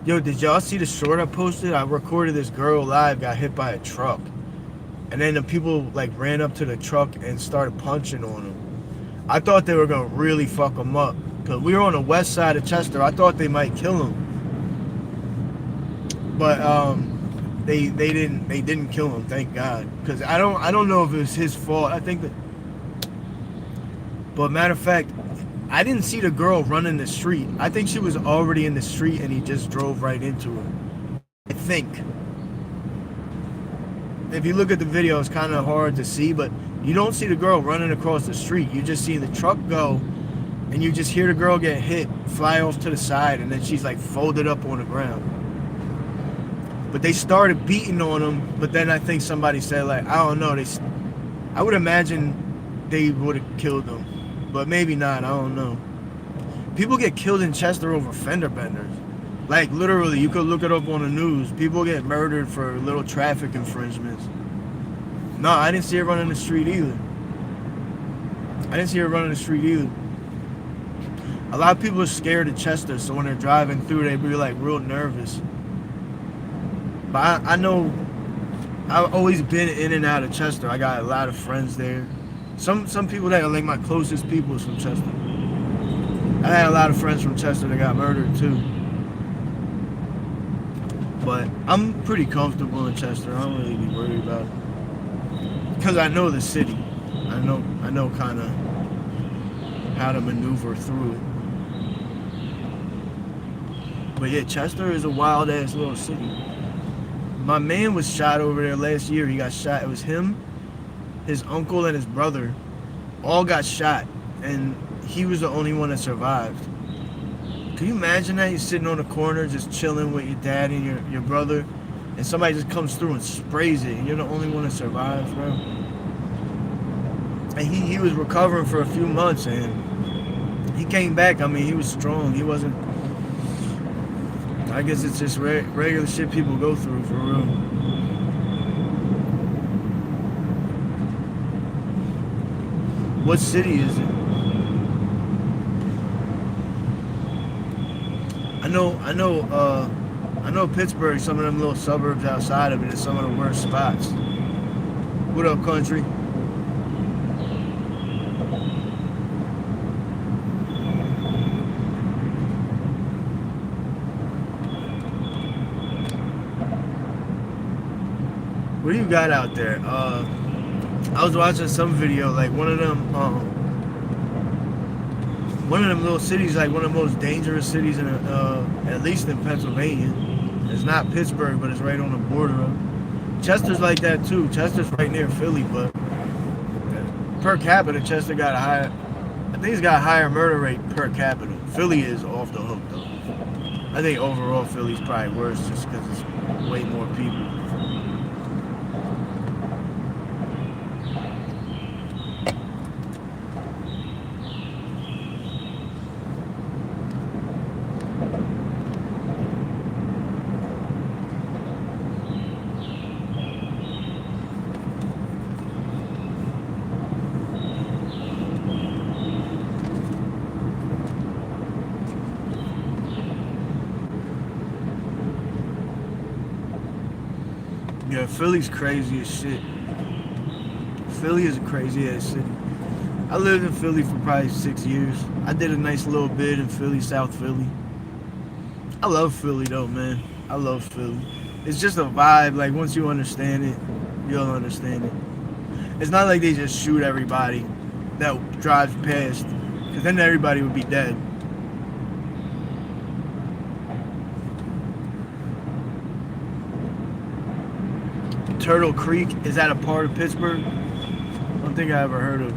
[SPEAKER 1] Yo, did y'all see the short I posted? I recorded this girl live, got hit by a truck. And then the people like ran up to the truck and started punching on him. I thought they were gonna really fuck him up. Cause we were on the west side of Chester. I thought they might kill him. But they didn't kill him, thank God. Cause I don't know if it was his fault. I think that, but matter of fact, I didn't see the girl running the street. I think she was already in the street and he just drove right into her. I think. If you look at the video, it's kind of hard to see, but you don't see the girl running across the street. You just see the truck go, and you just hear the girl get hit, fly off to the side, and then she's like folded up on the ground. But they started beating on him, but then I think somebody said, like, I don't know, I would imagine they would have killed him. But maybe not, I don't know. People get killed in Chester over fender benders. Like, literally, you could look it up on the news. People get murdered for little traffic infringements. No, I didn't see her running the street either. A lot of people are scared of Chester, so when they're driving through, they be like real nervous. But I know, I've always been in and out of Chester. I got a lot of friends there. Some people that are like my closest people is from Chester. I had a lot of friends from Chester that got murdered too. But I'm pretty comfortable in Chester. I don't really be worried about it. Because I know the city. I know kind of how to maneuver through it. But yeah, Chester is a wild ass little city. My man was shot over there last year. He got shot. It was him, his uncle, and his brother all got shot, and he was the only one that survived. Can you imagine that? You're sitting on the corner just chilling with your dad and your brother, and somebody just comes through and sprays it, and you're the only one that survives, bro. And he was recovering for a few months, and he came back. I mean, he was strong. He wasn't... I guess it's just regular shit people go through, for real. What city is it? I know Pittsburgh, some of them little suburbs outside of it is some of the worst spots. What up, country? What do you got out there? I was watching some video, like one of them little cities, like one of the most dangerous cities in, at least in Pennsylvania. It's not Pittsburgh, but it's right on the border of. Chester's like that too. Chester's right near Philly, but per capita, Chester got a I think it's got a higher murder rate per capita. Philly is off the hook though. I think overall Philly's probably worse just because it's way more people. Yeah, Philly's crazy as shit. Philly is a crazy ass city. I lived in Philly for probably 6 years. I did a nice little bit in Philly, South Philly. I love Philly though, man. I love Philly. It's just a vibe. Like once you understand it, you'll understand it. It's not like they just shoot everybody that drives past, because then everybody would be dead. Turtle Creek, is that a part of Pittsburgh? I don't think I ever heard of it.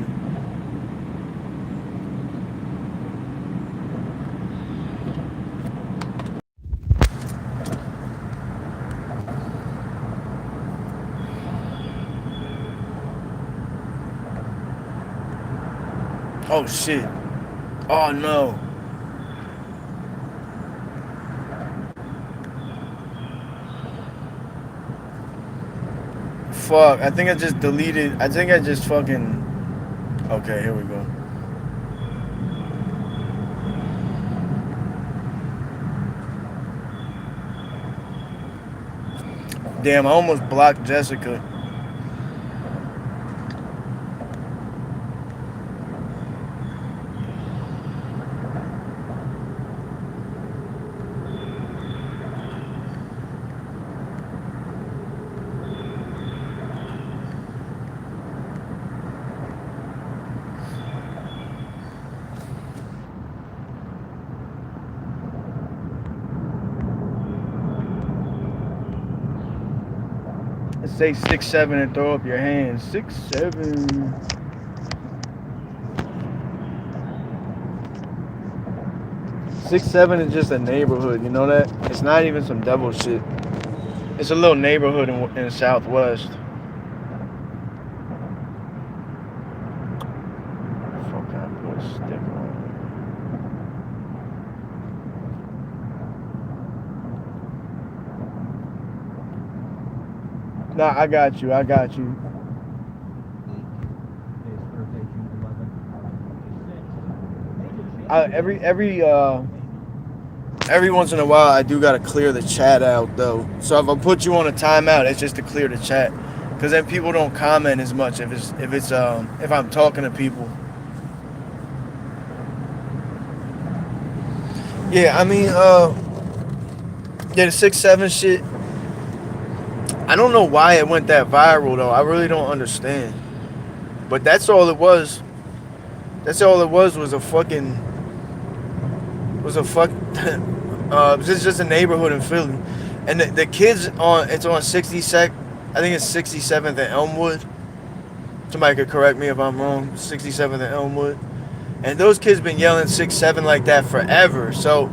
[SPEAKER 1] Oh shit. Oh no. Fuck. I think I just deleted. I think I just fucking. Okay, here we go. Damn, I almost blocked Jessica. Say 6'7" and throw up your hands. 6'7". 6'7" is just a neighborhood, you know that? It's not even some devil shit. It's a little neighborhood in the Southwest. Fuck, I put a sticker on it. Nah, I got you. I got you. Every once in a while, I do gotta clear the chat out though. So if I put you on a timeout, it's just to clear the chat, because then people don't comment as much if I'm talking to people. Yeah, I mean, yeah, the 6'7" shit. I don't know why it went that viral though. I really don't understand. But that's all it was. That's all it was a fucking it's just a neighborhood in Philly, and the kids it's on 62nd. I think it's 67th and Elmwood. Somebody could correct me if I'm wrong. 67th and Elmwood, and those kids been yelling 6'7" like that forever. So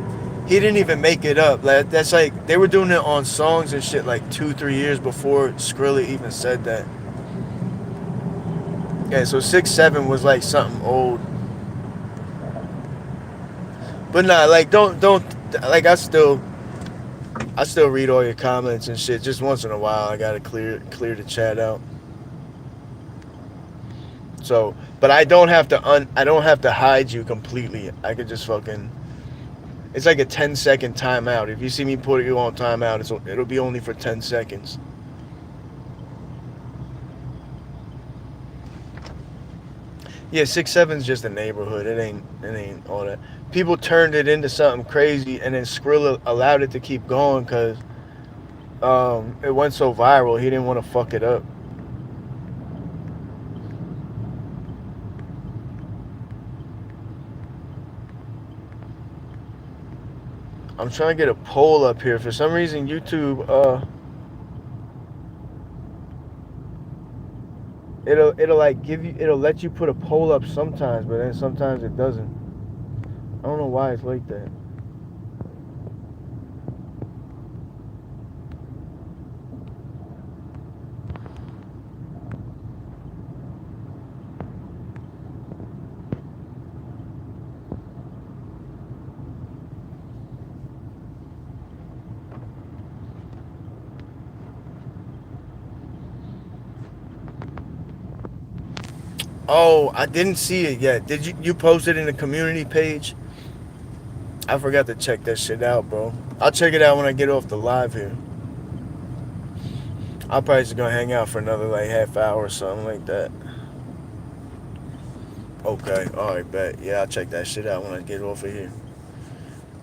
[SPEAKER 1] he didn't even make it up. Like that's like they were doing it on songs and shit like 2-3 years before Skrilla even said that. Yeah, so 6'7" was like something old. But nah, like don't like I still read all your comments and shit. Just once in a while, I gotta clear the chat out. So, but I don't have to hide you completely. I could just fucking. It's like a 10-second timeout. If you see me put you on timeout, it'll be only for 10 seconds. Yeah, 6'7" is just a neighborhood. It ain't all that. People turned it into something crazy, and then Skrilla allowed it to keep going because it went so viral. He didn't want to fuck it up. I'm trying to get a poll up here. For some reason, YouTube it'll like give you, it'll let you put a poll up sometimes, but then sometimes it doesn't. I don't know why it's like that. Oh, I didn't see it yet. Did you post it in the community page? I forgot to check that shit out, bro. I'll check it out when I get off the live here. I'm probably just gonna hang out for another like half hour or something like that. Okay, alright, bet. Yeah, I'll check that shit out when I get off of here.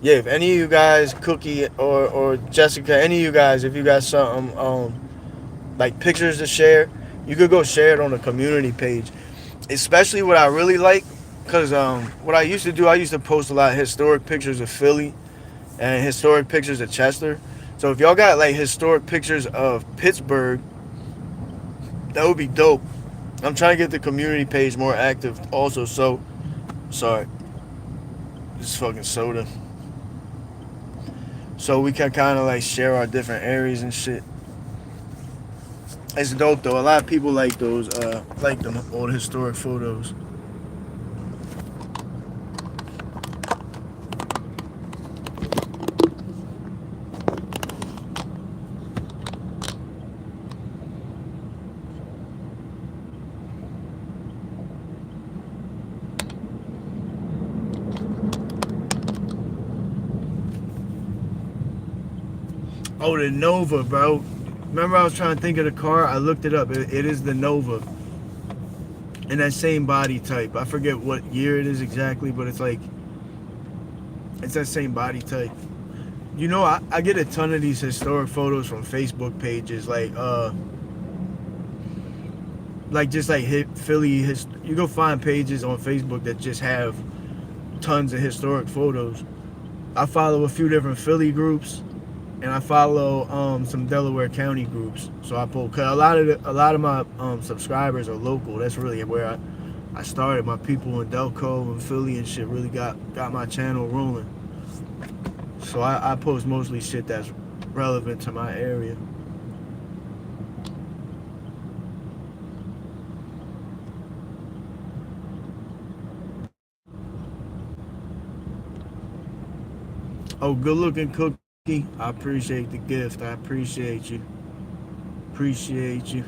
[SPEAKER 1] Yeah, if any of you guys, Cookie or Jessica, any of you guys, if you got something like pictures to share, you could go share it on the community page. Especially what I really like, because what I used to do, I used to post a lot of historic pictures of Philly and historic pictures of Chester. So if y'all got like historic pictures of Pittsburgh, that would be dope. I'm trying to get the community page more active also, so sorry. This fucking soda. So we can kind of like share our different areas and shit. It's dope though. A lot of people like those, like the old historic photos. Oh, the Nova, bro. Remember I was trying to think of the car? I looked it up. It is the Nova. In that same body type. I forget what year it is exactly, but it's like, it's that same body type. You know, I get a ton of these historic photos from Facebook pages, like just like Philly. You go find pages on Facebook that just have tons of historic photos. I follow a few different Philly groups, and I follow some Delaware County groups. So I pull, cause a lot of my subscribers are local. That's really where I started. My people in Delco and Philly and shit really got my channel rolling. So I post mostly shit that's relevant to my area. Oh, good looking Cookie. I appreciate the gift. I appreciate you. Appreciate you.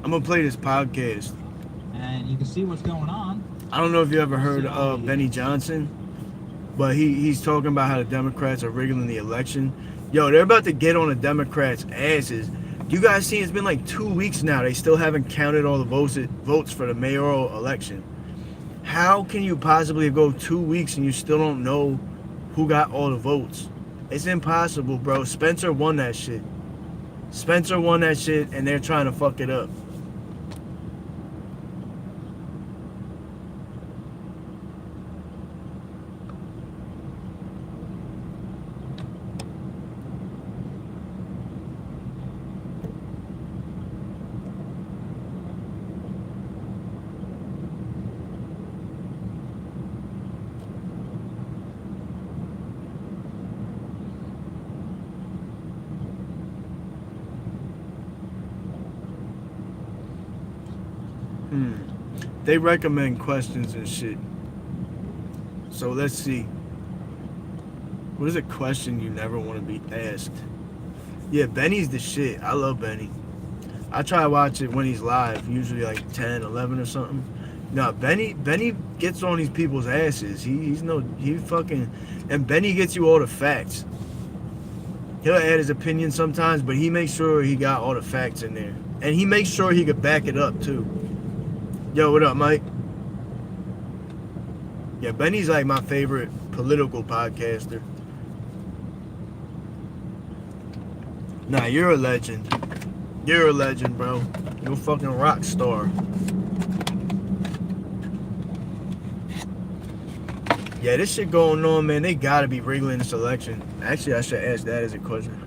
[SPEAKER 1] I'm gonna play this podcast.
[SPEAKER 2] And you can see what's going on.
[SPEAKER 1] I don't know if you ever heard of Benny Johnson, but he's talking about how the Democrats are rigging the election. Yo, they're about to get on the Democrats' asses. You guys see, it's been like 2 weeks now. They still haven't counted all the votes for the mayoral election. How can you possibly go 2 weeks and you still don't know who got all the votes? It's impossible, bro. Spencer won that shit. Spencer won that shit, and they're trying to fuck it up. They recommend questions and shit. So let's see. What is a question you never want to be asked? Yeah, Benny's the shit. I love Benny. I try to watch it when he's live, usually like 10, 11 or something. No, Benny gets on these people's asses. And Benny gets you all the facts. He'll add his opinion sometimes, but he makes sure he got all the facts in there. And he makes sure he could back it up too. Yo, what up, Mike? Yeah, Benny's like my favorite political podcaster. Nah, you're a legend. You're a legend, bro. You're a fucking rock star. Yeah, this shit going on, man. They gotta be wriggling this election. Actually, I should ask that as a question.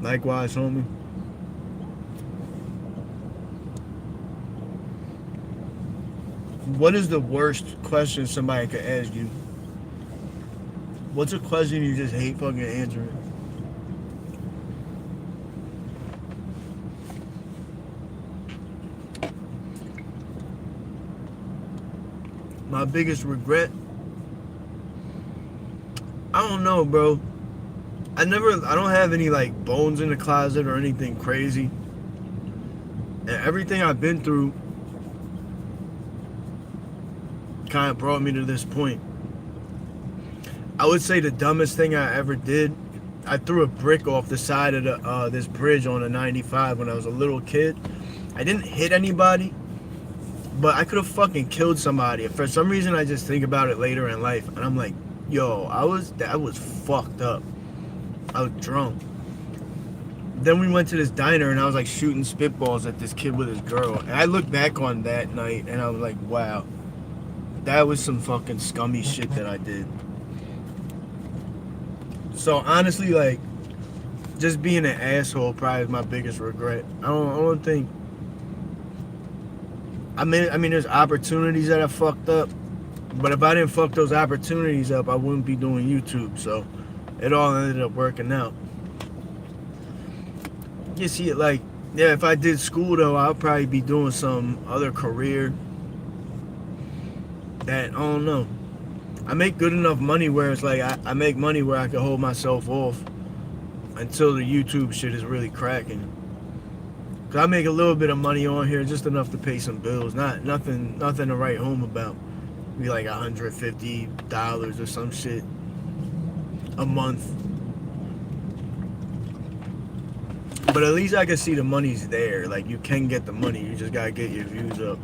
[SPEAKER 1] Likewise, homie. What is the worst question somebody could ask you? What's a question you just hate fucking answering? My biggest regret? I don't know, bro. I don't have any like bones in the closet or anything crazy. And everything I've been through kind of brought me to this point. I would say the dumbest thing I ever did, I threw a brick off the side of this bridge on a 95 when I was a little kid. I didn't hit anybody, but I could have fucking killed somebody. For some reason, I just think about it later in life, and I'm like, yo, I was fucked up. I was drunk. Then we went to this diner, and I was like shooting spitballs at this kid with his girl. And I look back on that night, and I was like, wow, that was some fucking scummy shit that I did. So honestly, like, just being an asshole probably is my biggest regret. I don't think. I mean, there's opportunities that I fucked up, but if I didn't fuck those opportunities up, I wouldn't be doing YouTube. So it all ended up working out. You see it like, yeah, if I did school though, I'll probably be doing some other career that, I don't know. I make good enough money where it's like, I make money where I can hold myself off until the YouTube shit is really cracking. Cause I make a little bit of money on here, just enough to pay some bills. Nothing to write home about. Be like $150 or some shit a month. But at least I can see the money's there. Like, you can get the money. You just gotta get your views up.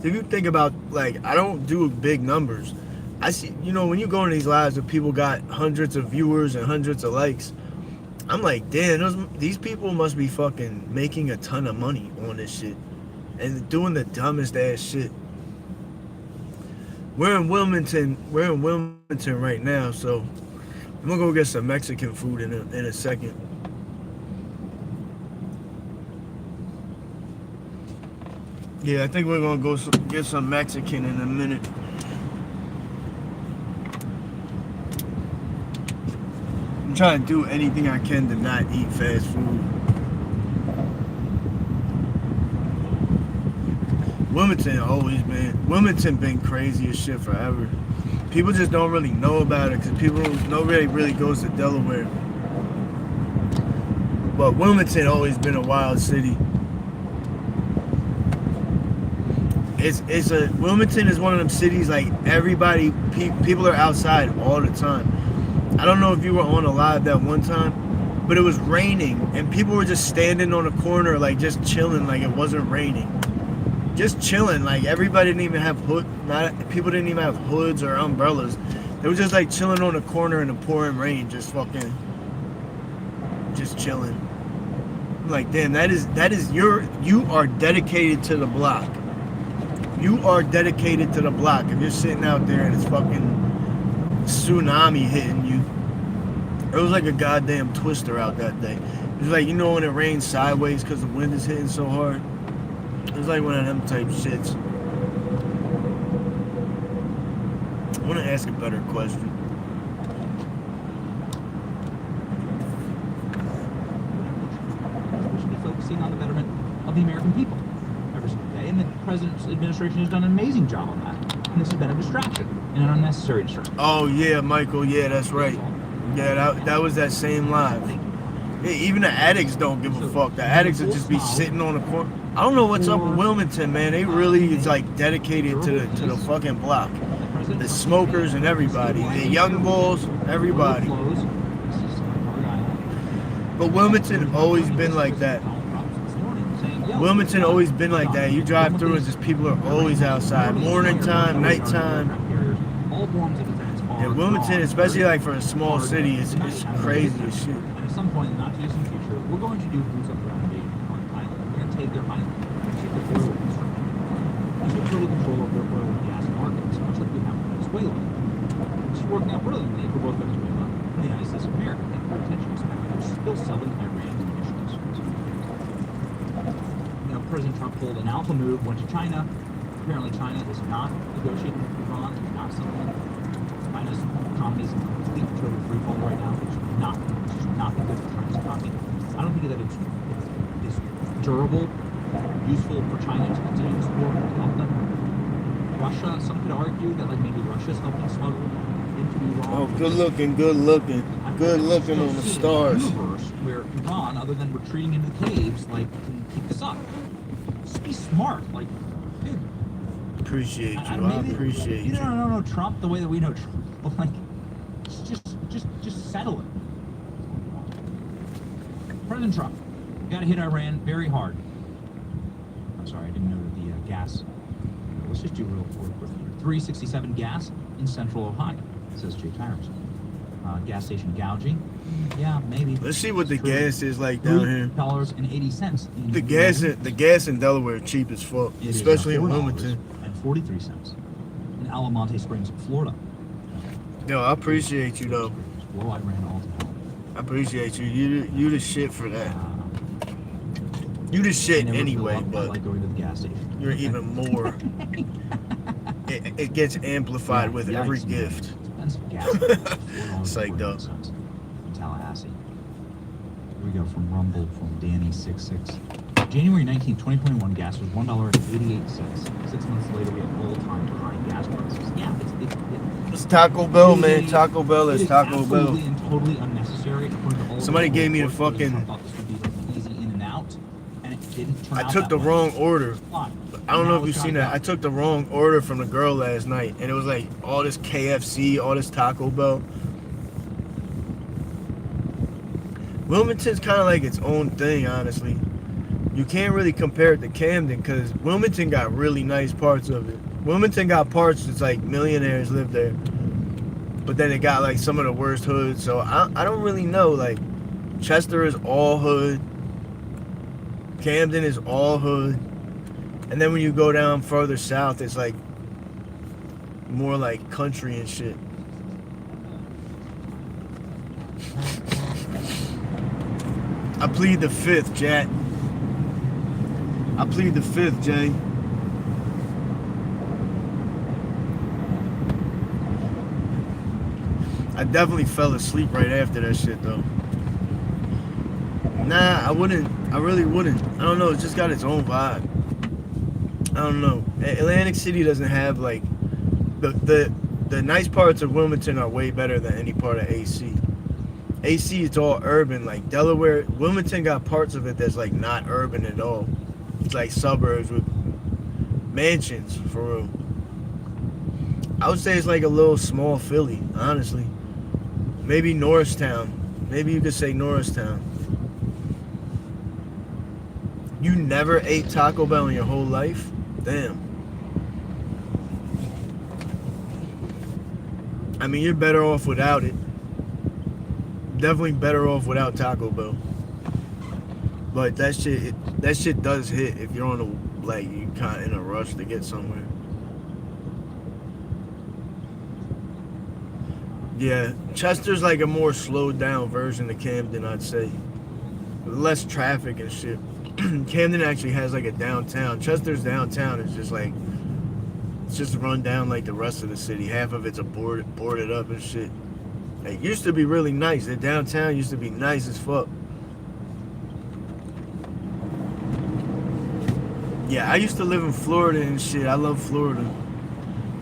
[SPEAKER 1] If you think about, like, I don't do big numbers. I see, when you go in these lives where people got hundreds of viewers and hundreds of likes, I'm like, damn, these people must be fucking making a ton of money on this shit and doing the dumbest ass shit. We're in Wilmington right now, so I'm gonna go get some Mexican food in a second. Yeah, I think we're gonna go get some Mexican in a minute. I'm trying to do anything I can to not eat fast food. Wilmington been crazy as shit forever. People just don't really know about it because nobody really goes to Delaware. But Wilmington always been a wild city. Wilmington is one of them cities like people are outside all the time. I don't know if you were on a live that one time, but it was raining and people were just standing on a corner like just chilling like it wasn't raining. Just chilling, like everybody didn't even have people didn't even have hoods or umbrellas. They were just like chilling on a corner in the pouring rain, just chilling. I'm like, damn, you are dedicated to the block. You are dedicated to the block. If you're sitting out there and it's fucking tsunami hitting you. It was like a goddamn twister out that day. It was like, when it rains sideways because the wind is hitting so hard. It was like one of them type shits. I want to ask a better question.
[SPEAKER 2] We should be focusing on the betterment of the American people every single day, and the president's administration has done an amazing job on that. And this has been a distraction, and an unnecessary distraction.
[SPEAKER 1] Oh yeah, Michael. Yeah, that's right. Yeah, that was that same live. Yeah, even the addicts don't give a fuck. The addicts will just be sitting on the corner. I don't know what's up with Wilmington, man. They really is like dedicated to the fucking block. The smokers and everybody, the young bulls, everybody. But Wilmington always been like that. Wilmington always been like that. You drive through and just people are always outside. Morning time, nighttime. Yeah, Wilmington, especially like for a small city, it's crazy as shit.
[SPEAKER 2] And at some point in the not too distant future, we're going to do boots on the ground invasion on an island. We're going to take their island, take their oil industry, and take total control of their oil and gas markets, much like we have in Venezuela. Which is working out brilliantly for both Venezuela and the United States of America. And for attention, we're still selling Iran munitions. President Trump pulled an alpha move, went to China. Apparently, China is not negotiating with Iran. It's not something. China's economy is in complete total free fall right now. It's just not good for China's economy. I don't think that it's durable, useful for China to continue this war to help them. Russia, some could argue that like maybe Russia's helping smuggle into Iran.
[SPEAKER 1] Oh, good looking on the stars.
[SPEAKER 2] Universe where Iran, other than retreating into the caves, like can keep this up. Just be smart, like, dude.
[SPEAKER 1] Appreciate you. I appreciate you.
[SPEAKER 2] You don't know Trump the way that we know Trump, but like, just settle it. President Trump got to hit Iran very hard. I'm sorry, I didn't know that the gas. Let's just do real quick here. $3.67 gas in Central Ohio, says Jay Tires. Gas station gouging. Yeah, maybe.
[SPEAKER 1] Let's see what the gas is like down here.
[SPEAKER 2] $3.80.
[SPEAKER 1] The gas in Delaware is cheap as fuck, especially in Wilmington.
[SPEAKER 2] And 43 cents in Alamonte Springs, Florida.
[SPEAKER 1] Yo, I appreciate you though.
[SPEAKER 2] Blow Iran all to hell.
[SPEAKER 1] I appreciate you. You the shit for that. You the shit anyway, but
[SPEAKER 2] like going to the gas station.
[SPEAKER 1] You're even more. It gets amplified with every gift.
[SPEAKER 2] Expensive gas.
[SPEAKER 1] Psyched up.
[SPEAKER 2] In Tallahassee. Here we go from Rumble from Danny66. January 19, 2021, gas was $1.88. 6 months later, we have all-time high gas prices. Yeah,
[SPEAKER 1] it's Taco Bell, man. Taco Bell is Taco Bell.
[SPEAKER 2] And totally unnecessary.
[SPEAKER 1] Somebody gave me the fucking.
[SPEAKER 2] I thought this would be easy in and out, and it didn't turn out.
[SPEAKER 1] I took the wrong order. I don't know if you've seen that. I took the wrong order from the girl last night, and it was like all this KFC, all this Taco Bell. Wilmington's kind of like its own thing, honestly. You can't really compare it to Camden because Wilmington got really nice parts of it. Wilmington got parts that's like millionaires live there, but then it got like some of the worst hoods. So I don't really know. Like Chester is all hood, Camden is all hood. And then when you go down further south, it's like more like country and shit. I plead the fifth, Jack. I plead the fifth, Jay. I definitely fell asleep right after that shit, though. Nah, I wouldn't. I really wouldn't. I don't know. It's just got its own vibe. I don't know. Atlantic City doesn't have like the nice parts of Wilmington are way better than any part of AC. AC it's all urban. Like Delaware, Wilmington got parts of it that's like not urban at all. It's like suburbs with mansions for real. I would say it's like a little small Philly, honestly. Maybe Norristown. Maybe you could say Norristown. You never ate Taco Bell in your whole life? Damn. I mean, you're better off without it. Definitely better off without Taco Bell. But that shit does hit if you're on a, like, you kind of in a rush to get somewhere. Yeah, Chester's like a more slowed down version of Camden, I'd say. Less traffic and shit. Camden actually has like a downtown. Chester's downtown is just like, it's just run down like the rest of the city. Half of it's boarded up and shit. It used to be really nice. The downtown used to be nice as fuck. Yeah, I used to live in Florida and shit. I love Florida.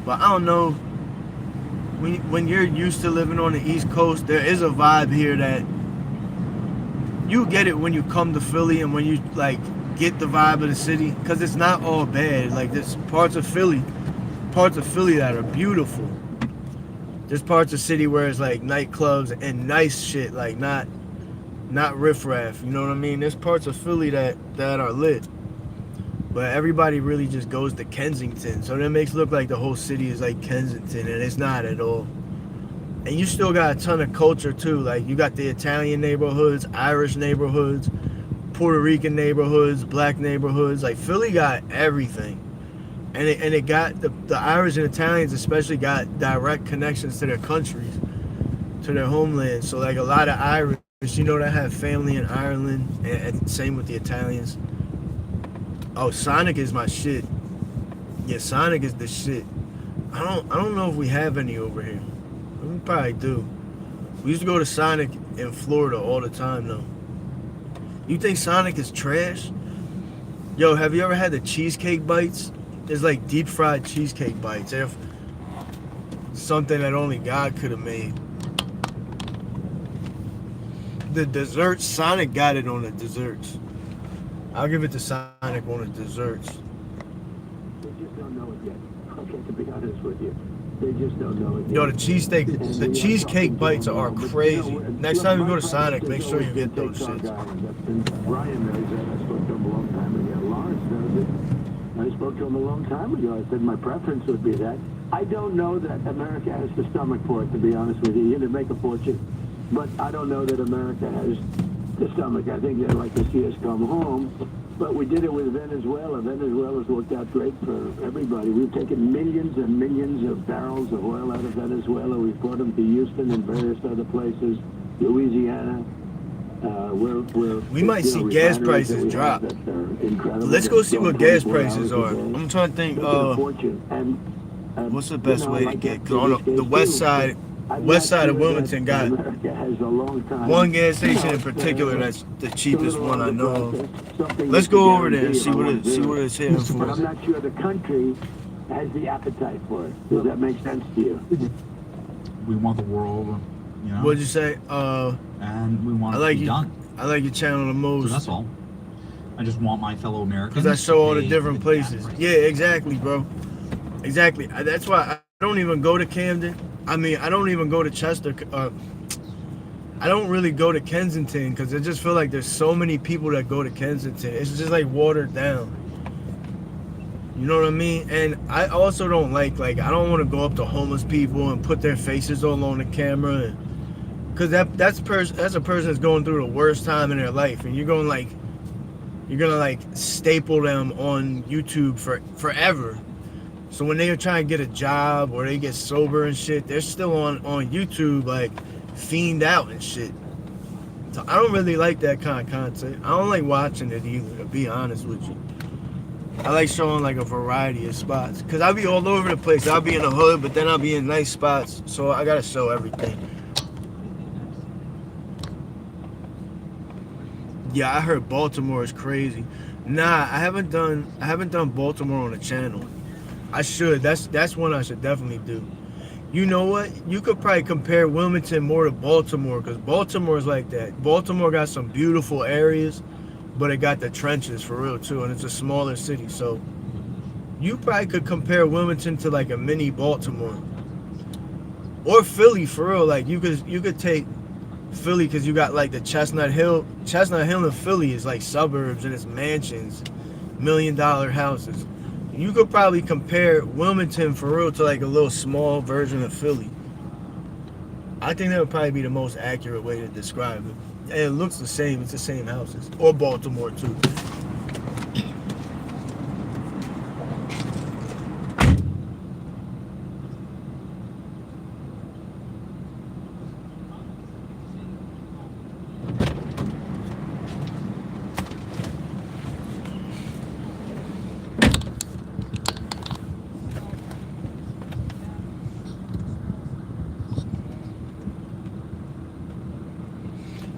[SPEAKER 1] But I don't know. When you're used to living on the East Coast, there is a vibe here that you get it when you come to Philly and when you like get the vibe of the city, because it's not all bad. Like there's parts of Philly that are beautiful. There's parts of city where it's like nightclubs and nice shit, like not riffraff. You know what I mean? There's parts of Philly that are lit. But everybody really just goes to Kensington. So that makes it look like the whole city is like Kensington, and it's not at all. And you still got a ton of culture too. Like you got the Italian neighborhoods, Irish neighborhoods, Puerto Rican neighborhoods, black neighborhoods. Like Philly got everything. And it got the Irish and Italians especially got direct connections to their countries, to their homeland. So like a lot of Irish, that have family in Ireland, and same with the Italians. Oh, Sonic is my shit. Yeah, Sonic is the shit. I don't know if we have any over here. We probably do. We used to go to Sonic in Florida all the time though. You think Sonic is trash? Yo, have you ever had the cheesecake bites? There's like deep fried cheesecake bites. They're something that only God could have made. The desserts, Sonic got it on the desserts. I'll give it to Sonic on the desserts.
[SPEAKER 3] They just don't know it yet. Okay, to be honest with you. They just don't know it yet.
[SPEAKER 1] Yo, the cheesecake bites are crazy. Next time you go to Sonic, make sure you get those shits.
[SPEAKER 3] Brian knows that. I spoke to him a long time ago. Lawrence knows it. I spoke to him a long time ago. I said my preference would be that. I don't know that America has the stomach for it, to be honest with you. You're going to make a fortune. But I don't know that America has the stomach. I think they'd like to see us come home. But we did it with Venezuela. Venezuela's worked out great for everybody. We've taken millions and millions of barrels of oil out of Venezuela. We've brought them to Houston and various other places, Louisiana.
[SPEAKER 1] We might see gas prices drop. Let's go see what gas prices are. I'm trying to think. What's the best way to get? Cause on the west side of Wilmington got one gas station in particular that's the cheapest one I know of. Let's go over there and see what it's hitting for.
[SPEAKER 3] But I'm not sure the country has the appetite for it. Does that make sense to you?
[SPEAKER 2] We want the world,
[SPEAKER 1] What'd you say?
[SPEAKER 2] And we want it to be done.
[SPEAKER 1] I like your channel the most.
[SPEAKER 2] So that's all. I just want my fellow Americans.
[SPEAKER 1] Because I show all the different places. Yeah, exactly, bro. Exactly. That's why I don't even go to Camden. I mean, I don't even go to Chester. I don't really go to Kensington because I just feel like there's so many people that go to Kensington. It's just like watered down. You know what I mean? And I also don't like I don't want to go up to homeless people and put their faces all on the camera. Because that's a person that's going through the worst time in their life. And you're going you're gonna staple them on YouTube forever. So when they're trying to get a job or they get sober and shit, they're still on YouTube fiend out and shit. So I don't really like that kind of content. I don't like watching it either, to be honest with you. I like showing a variety of spots. Cause I'll be all over the place. I'll be in the hood, but then I'll be in nice spots. So I gotta show everything. Yeah, I heard Baltimore is crazy. Nah, I haven't done Baltimore on the channel. I should. That's one I should definitely do. You know what? You could probably compare Wilmington more to Baltimore because Baltimore is like that. Baltimore got some beautiful areas, but it got the trenches for real too, and it's a smaller city. So you probably could compare Wilmington to a mini Baltimore or Philly for real. You could take Philly because you got the Chestnut Hill. Chestnut Hill in Philly is suburbs and it's mansions, $1 million houses. You could probably compare Wilmington for real to a little small version of Philly. I think that would probably be the most accurate way to describe it. And it looks the same. It's the same houses. Or Baltimore too.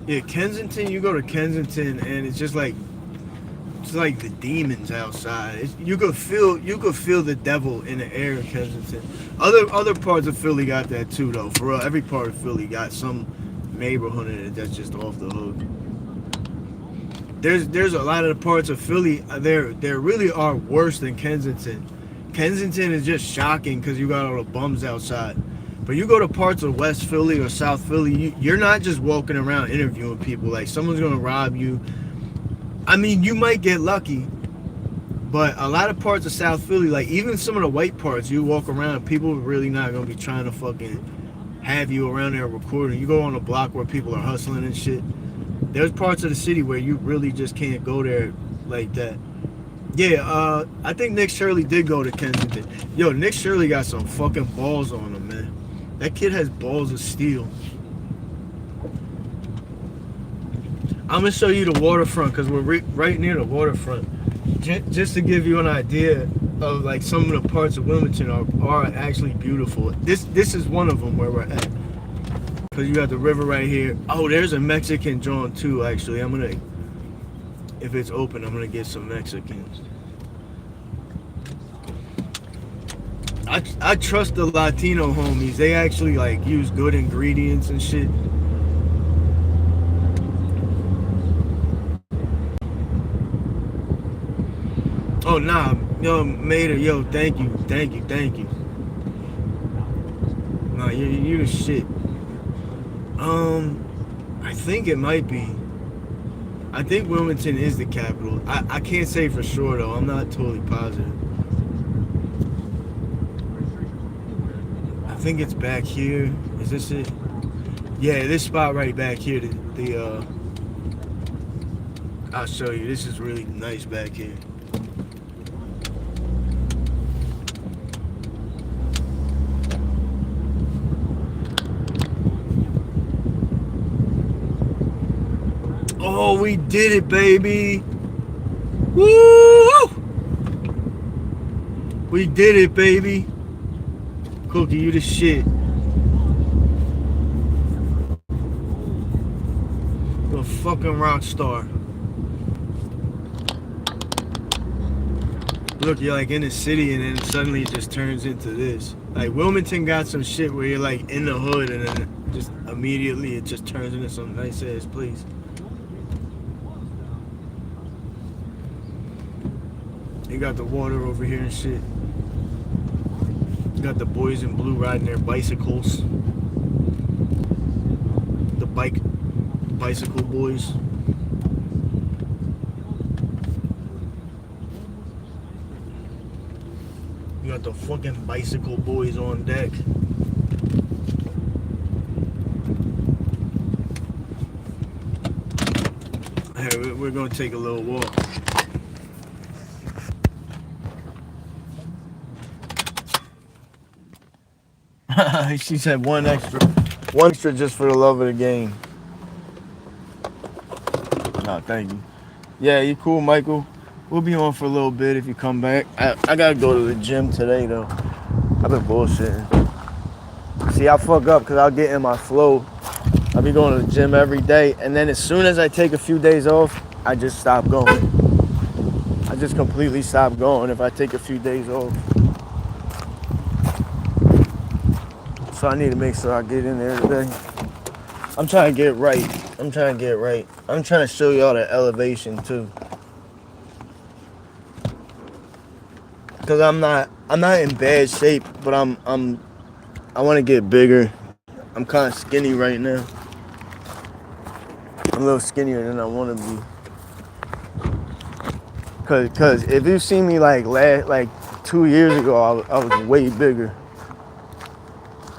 [SPEAKER 1] Yeah, Kensington, you go to Kensington and it's just the demons outside. You could feel the devil in the air in Kensington. Other parts of Philly got that too though. For real, every part of Philly got some neighborhood in it that's just off the hook. There's a lot of the parts of Philly there really are worse than Kensington. Kensington is just shocking because you got all the bums outside. But you go to parts of West Philly or South Philly, you're not just walking around interviewing people. Someone's gonna rob you. I mean, you might get lucky, but a lot of parts of South Philly, even some of the white parts, you walk around, people are really not gonna be trying to fucking have you around there recording. You go on a block where people are hustling and shit. There's parts of the city where you really just can't go there like that. Yeah, I think Nick Shirley did go to Kensington. Yo, Nick Shirley got some fucking balls on him, man. That kid has balls of steel. I'm gonna show you the waterfront because we're right near the waterfront. Just to give you an idea of like some of the parts of Wilmington are actually beautiful. This is one of them where we're at. Because you got the river right here. Oh, there's a Mexican joint too, actually. I'm gonna, if it's open, I'm gonna get some Mexicans. I trust the Latino homies. They actually like use good ingredients and shit. Oh nah, yo, Mater, yo, thank you. Nah, you the shit. I think it might be. I think Wilmington is the capital. I can't say for sure though. I'm not totally positive. I think it's back here. Is this it? Yeah, this spot right back here. I'll show you. This is really nice back here. Oh, we did it, baby. Woo! We did it, baby. Cookie, you the shit. You're a fucking rock star. Look, you're like in the city and then suddenly it just turns into this. Like Wilmington got some shit where you're like in the hood and then just immediately it just turns into some nice ass place. You got the water over here and shit. You got the boys in blue riding their bicycles. The bicycle boys. You got the fucking bicycle boys on deck. Hey, we're gonna take a little walk. She said one extra just for the love of the game. No, thank you. Yeah, you cool, Michael? We'll be on for a little bit if you come back. I gotta go to the gym today though. I've been bullshitting. See, I fuck up because I'll get in my flow. I'll be going to the gym every day, and then as soon as I take a few days off, I just stop going. I just completely stop going if I take a few days off. So I need to make sure I get in there today. I'm trying to get right. I'm trying to show y'all the elevation too. Cause I'm not in bad shape, but I want to get bigger. I'm kind of skinny right now. I'm a little skinnier than I want to be. Cause if you see me like 2 years ago, I was way bigger.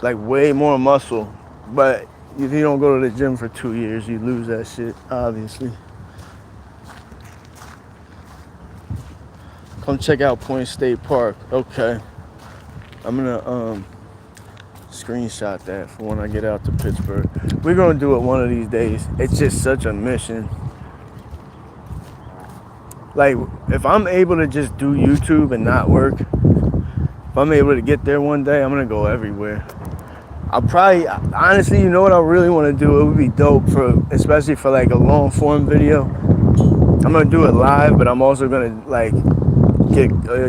[SPEAKER 1] Like way more muscle. But if you don't go to the gym for 2 years, you lose that shit, obviously. Come check out Point State Park. Okay. I'm gonna screenshot that for when I get out to Pittsburgh. We're gonna do it one of these days. It's just such a mission. Like, if I'm able to just do YouTube and not work, if I'm able to get there one day, I'm gonna go everywhere. I'll probably, honestly, you know what I really want to do? It would be dope especially for like a long form video. I'm gonna do it live, but I'm also gonna like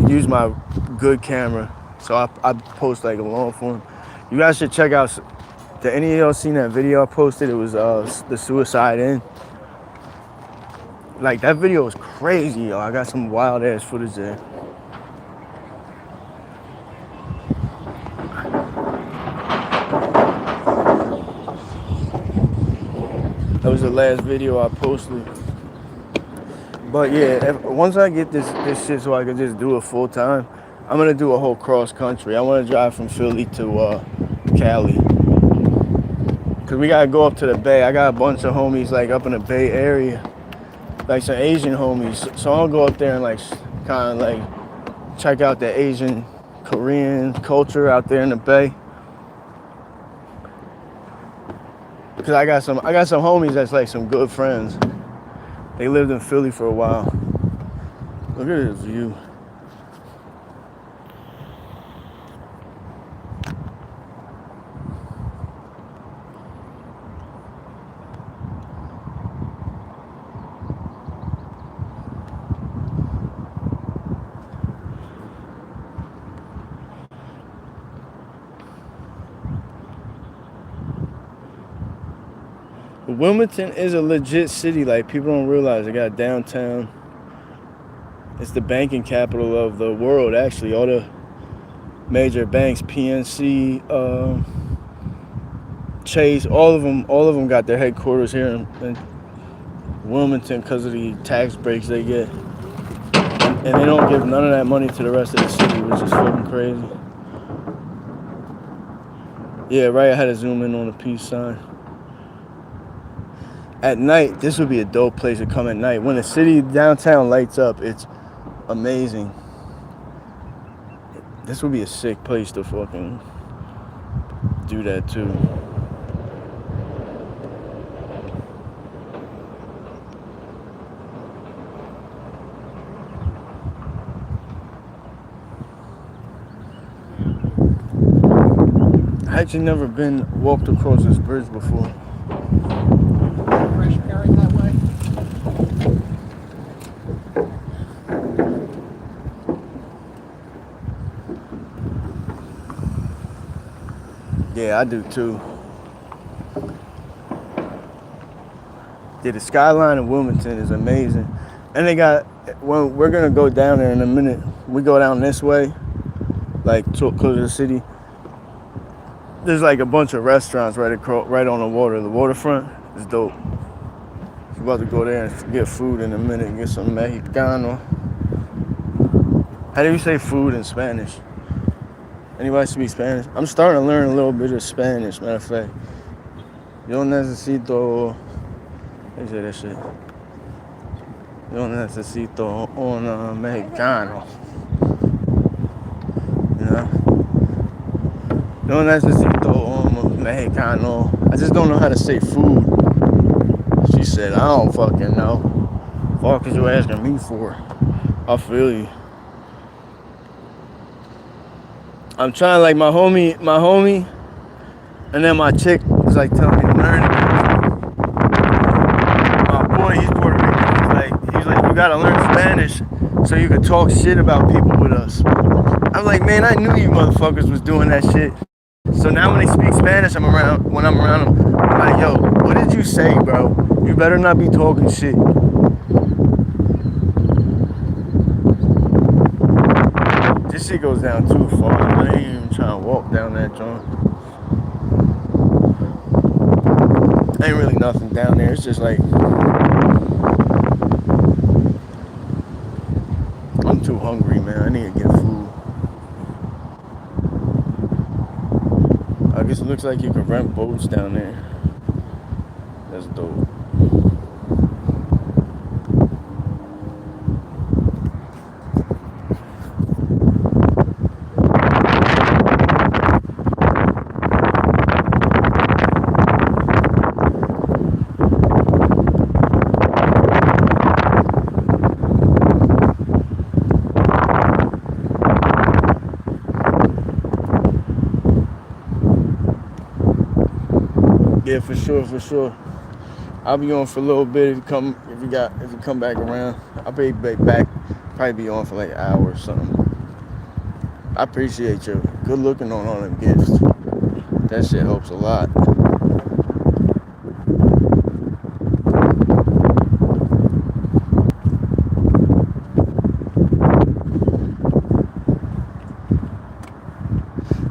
[SPEAKER 1] use my good camera. So I post like a long form. You guys should check out. Did any of y'all seen that video I posted? It was the Suicide Inn. Like that video was crazy, yo. I got some wild ass footage there. That was the last video I posted. But yeah, once I get this shit so I can just do it full time, I'm gonna do a whole cross country. I want to drive from Philly to Cali. Cause we gotta go up to the Bay. I got a bunch of homies like up in the Bay Area, like some Asian homies. So I'll go up there and like kind of like check out the Asian, Korean culture out there in the Bay. Cause I got some homies that's like some good friends. They lived in Philly for a while. Look at this view. Wilmington is a legit city. Like, people don't realize they got downtown. It's the banking capital of the world, actually. All the major banks, PNC, Chase, all of them got their headquarters here in Wilmington because of the tax breaks they get. And they don't give none of that money to the rest of the city, which is fucking crazy. Yeah, right, I had to zoom in on the peace sign. At night, this would be a dope place to come at night. When the city downtown lights up, it's amazing. This would be a sick place to fucking do that too. I actually never walked across this bridge before.
[SPEAKER 4] Fresh Perry that way.
[SPEAKER 1] Yeah, I do too. Yeah, the skyline of Wilmington is amazing. And they got, well, we're gonna go down there in a minute. We go down this way, like close to the city. There's like a bunch of restaurants right on the water. The waterfront is dope. We're about to go there and get food in a minute, get some Mexicano. How do you say food in Spanish? Anybody speak Spanish? I'm starting to learn a little bit of Spanish, matter of fact. Yo necesito... How do you say that shit? Yo necesito un mexicano. You know? Yo necesito un mexicano. I just don't know how to say food. She said, I don't fucking know. Fuck is you asking me for? I feel you. I'm trying, like, my homie, and then my chick was like telling me to learn it. My boy, he's Puerto Rican. He's like, you gotta learn Spanish so you can talk shit about people with us. I'm like, man, I knew you motherfuckers was doing that shit. So now when they speak Spanish, when I'm around them, I'm like, yo, what did you say, bro? You better not be talking shit. This shit goes down too far. I ain't even trying to walk down that joint. Ain't really nothing down there. It's just like, I'm too hungry, man. I need to get food. I guess it looks like you can rent boats down there. That's dope. Yeah, for sure. I'll be on for a little bit if you come back around. I'll be back, probably be on for like an hour or something. I appreciate you. Good looking on all them gifts. That shit helps a lot.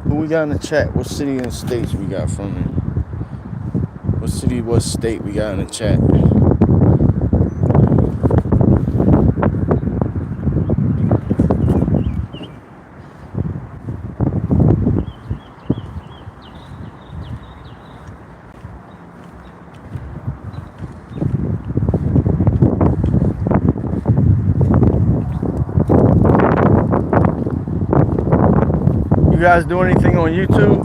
[SPEAKER 1] Who we got in the chat? What city and states we got from it? What city, what state we got in the chat? You guys do anything on YouTube?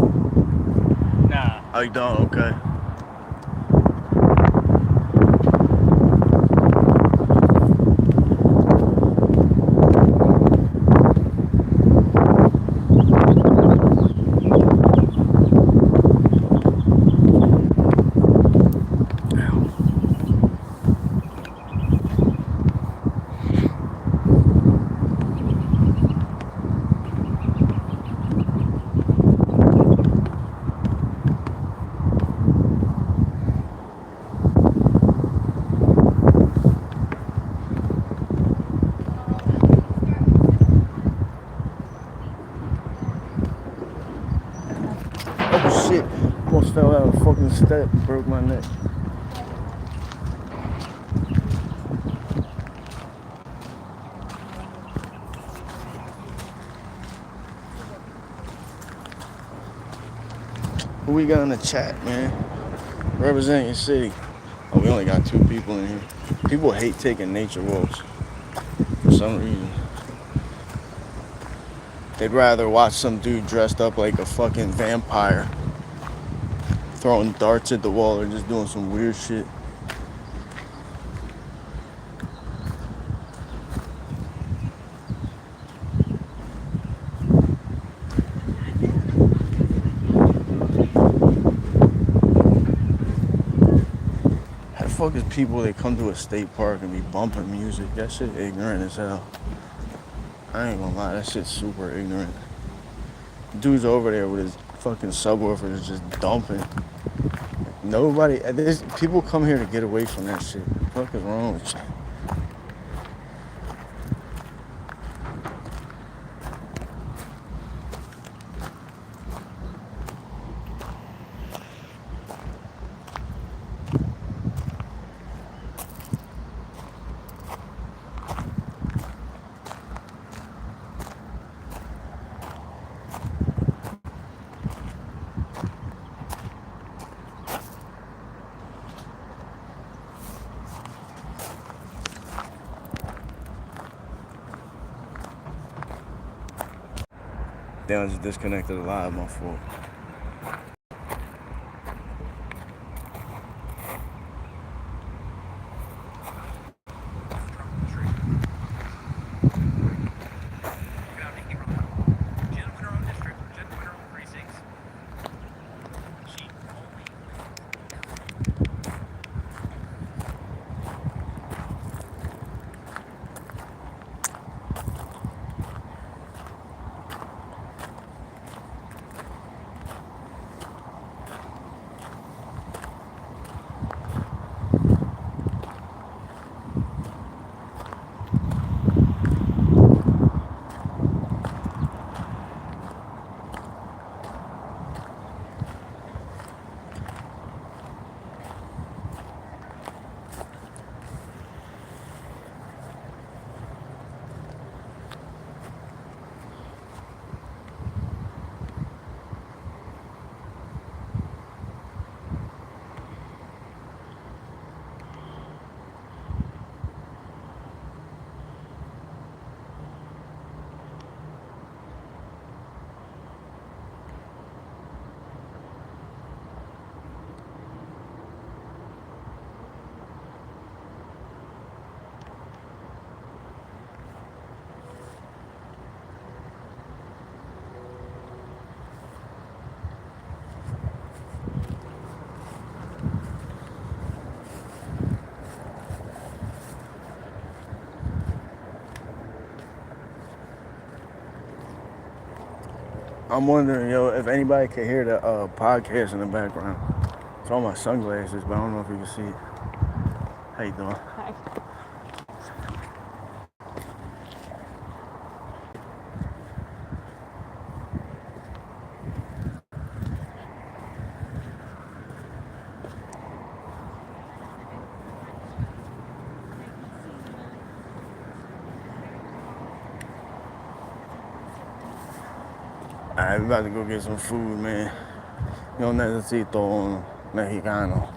[SPEAKER 4] Nah.
[SPEAKER 1] Oh, you don't? Okay. Oh shit, almost fell out of a fucking step and broke my neck. Who we got in the chat, man? Represent your city. Oh, we only got 2 people in here. People hate taking nature walks for some reason. They'd rather watch some dude dressed up like a fucking vampire throwing darts at the wall or just doing some weird shit. How the fuck is people that come to a state park and be bumping music? That shit ignorant as hell. I ain't gonna lie, that shit's super ignorant. Dude's over there with his fucking subwoofers just dumping. Nobody, people come here to get away from that shit. What the fuck is wrong with you? Damn, I just disconnected a lot of my fault. I'm wondering, yo, if anybody can hear the podcast in the background. It's on my sunglasses, but I don't know if you can see it. How you doing?
[SPEAKER 5] Hi.
[SPEAKER 1] Alright, we about to go get some food, man. Yo necesito un mexicano.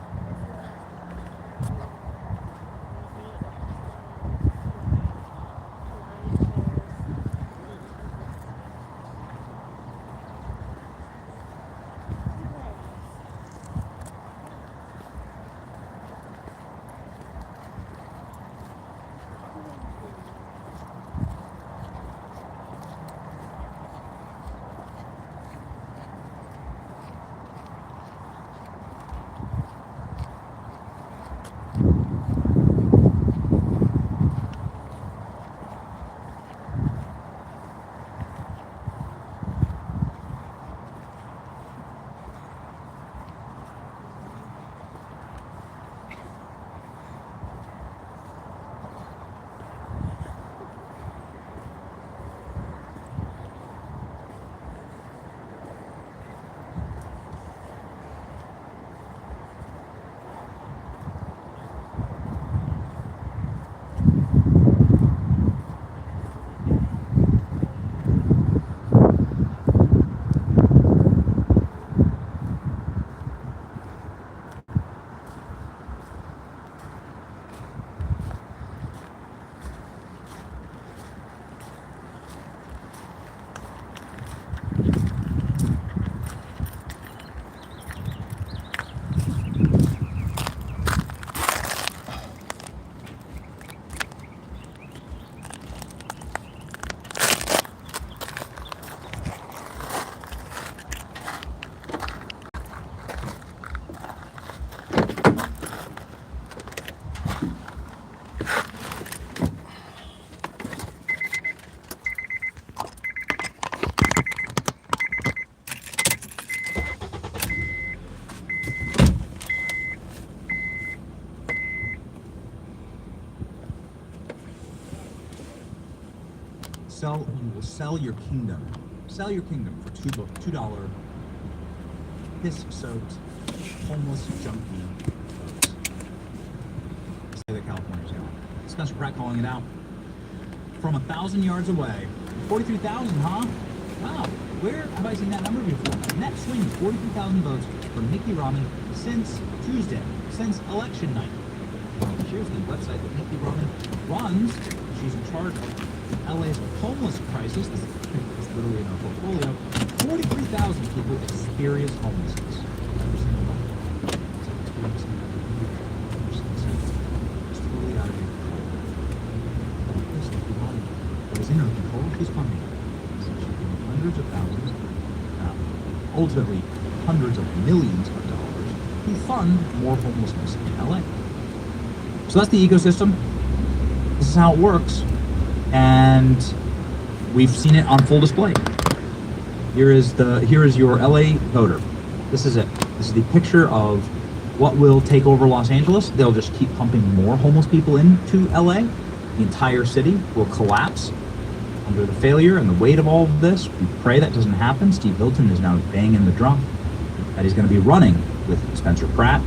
[SPEAKER 2] will sell your kingdom. Sell your kingdom for $2 piss-soaked, homeless junkie votes. Say that California's going. Spencer Pratt calling it out. From 1,000 yards away. 43,000, huh? Wow. Where have I seen that number before? A net swing of 43,000 votes for Nikki Rahman since Tuesday, since election night. Here's the website that Nikki Rahman runs. She's in charge of LA's homeless crisis. This is literally in our portfolio. 43,000 people experience homelessness. Every single month. It's totally out of your control. This Nikki Rahman, what is in her control, she's funding it. Hundreds of thousands, ultimately hundreds of millions of dollars to fund more homelessness in LA. So that's the ecosystem. This is how it works. And we've seen it on full display. Here is your LA voter. This is it. This is the picture of what will take over Los Angeles. They'll just keep pumping more homeless people into LA. The entire city will collapse under the failure and the weight of all of this. We pray that doesn't happen. Steve Hilton is now banging the drum that he's going to be running with Spencer Pratt,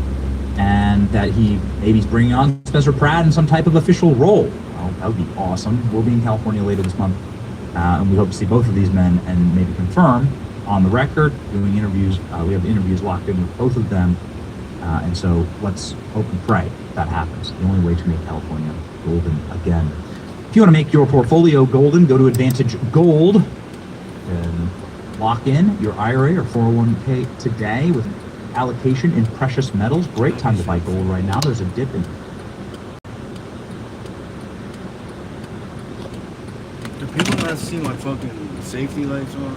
[SPEAKER 2] and that he's bringing on Spencer Pratt in some type of official role. Well, that would be awesome. We'll be in California later this month, and we hope to see both of these men and maybe confirm on the record, doing interviews. We have interviews locked in with both of them, and so let's hope and pray that happens. The only way to make California golden again. If you want to make your portfolio golden, go to Advantage Gold and lock in your IRA or 401k today with allocation in precious metals. Great time to buy gold right now. There's a dip in.
[SPEAKER 1] Do people not see my fucking safety lights on?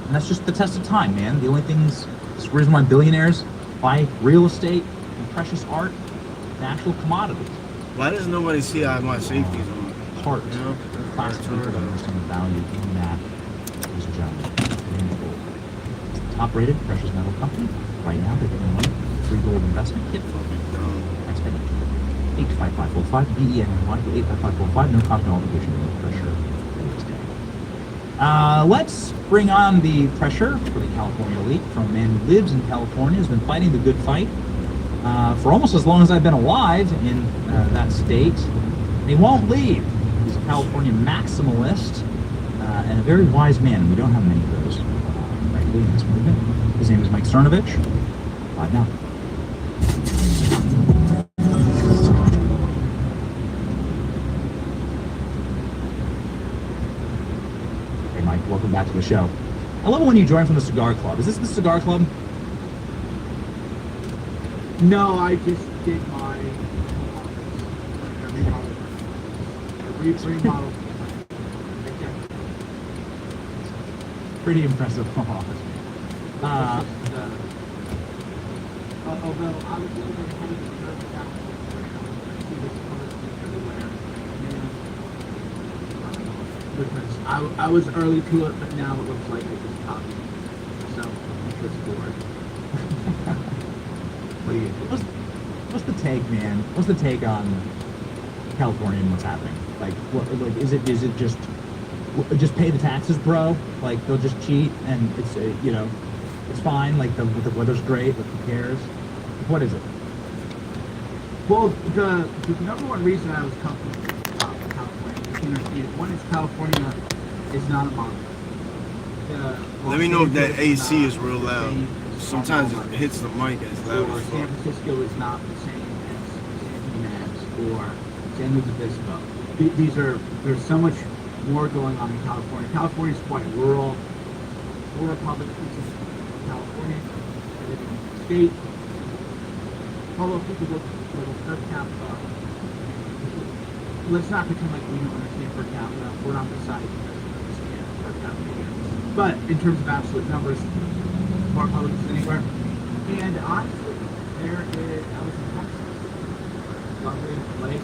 [SPEAKER 2] And that's just the test of time, man. The only things, it's the reason why billionaires buy real estate, precious art, and actual commodities.
[SPEAKER 1] Why does nobody see I have my safeties on?
[SPEAKER 2] Heart,
[SPEAKER 1] You know?
[SPEAKER 2] plastic people don't understand the value in that. Ladies and gentlemen, it's the top-rated precious metal company. Right now, they're giving away a free gold investment kit for next minute. 85545 BENNY 85545. No cost, no obligation, no pressure. Let's bring on the pressure for the California Elite from a man who lives in California, has been fighting the good fight for almost as long as I've been alive in that state. And he won't leave. He's a California maximalist and a very wise man. We don't have many of those frankly in this movement. His name is Mike Cernovich. Live now. Hey Mike, welcome back to the show. I love it when you join from the Cigar Club. Is this the Cigar Club?
[SPEAKER 5] No, I just did my remodel.
[SPEAKER 2] Pretty impressive home office.
[SPEAKER 5] Although I was a little bit ahead of the curve with that, see this color everywhere. Because I was early to it, but now it looks like it just copied. So I'm just bored.
[SPEAKER 2] What do you? What's the take, man? What's the take on California and what's happening? Like, is it just pay the taxes, bro? Like they'll just cheat and it's it's fine. Like the weather's great. Like who cares? What is it?
[SPEAKER 5] Well, the number one reason I was comfortable about California is one is California is not a monolith.
[SPEAKER 1] Let me know if that AC is real loud. Sometimes it hits the mic as loud as
[SPEAKER 5] San
[SPEAKER 1] fuck.
[SPEAKER 5] Francisco is not the same as San Dimas or San Luis Obispo. There's so much more going on in California. California is quite rural. We're a public piece of California. I live in the state. Although people look per capita, let's not pretend like we don't understand per capita. We're not the side that doesn't understand per capita here. But in terms of absolute numbers, more public than anywhere. And honestly, I was in Texas. Lovely lake.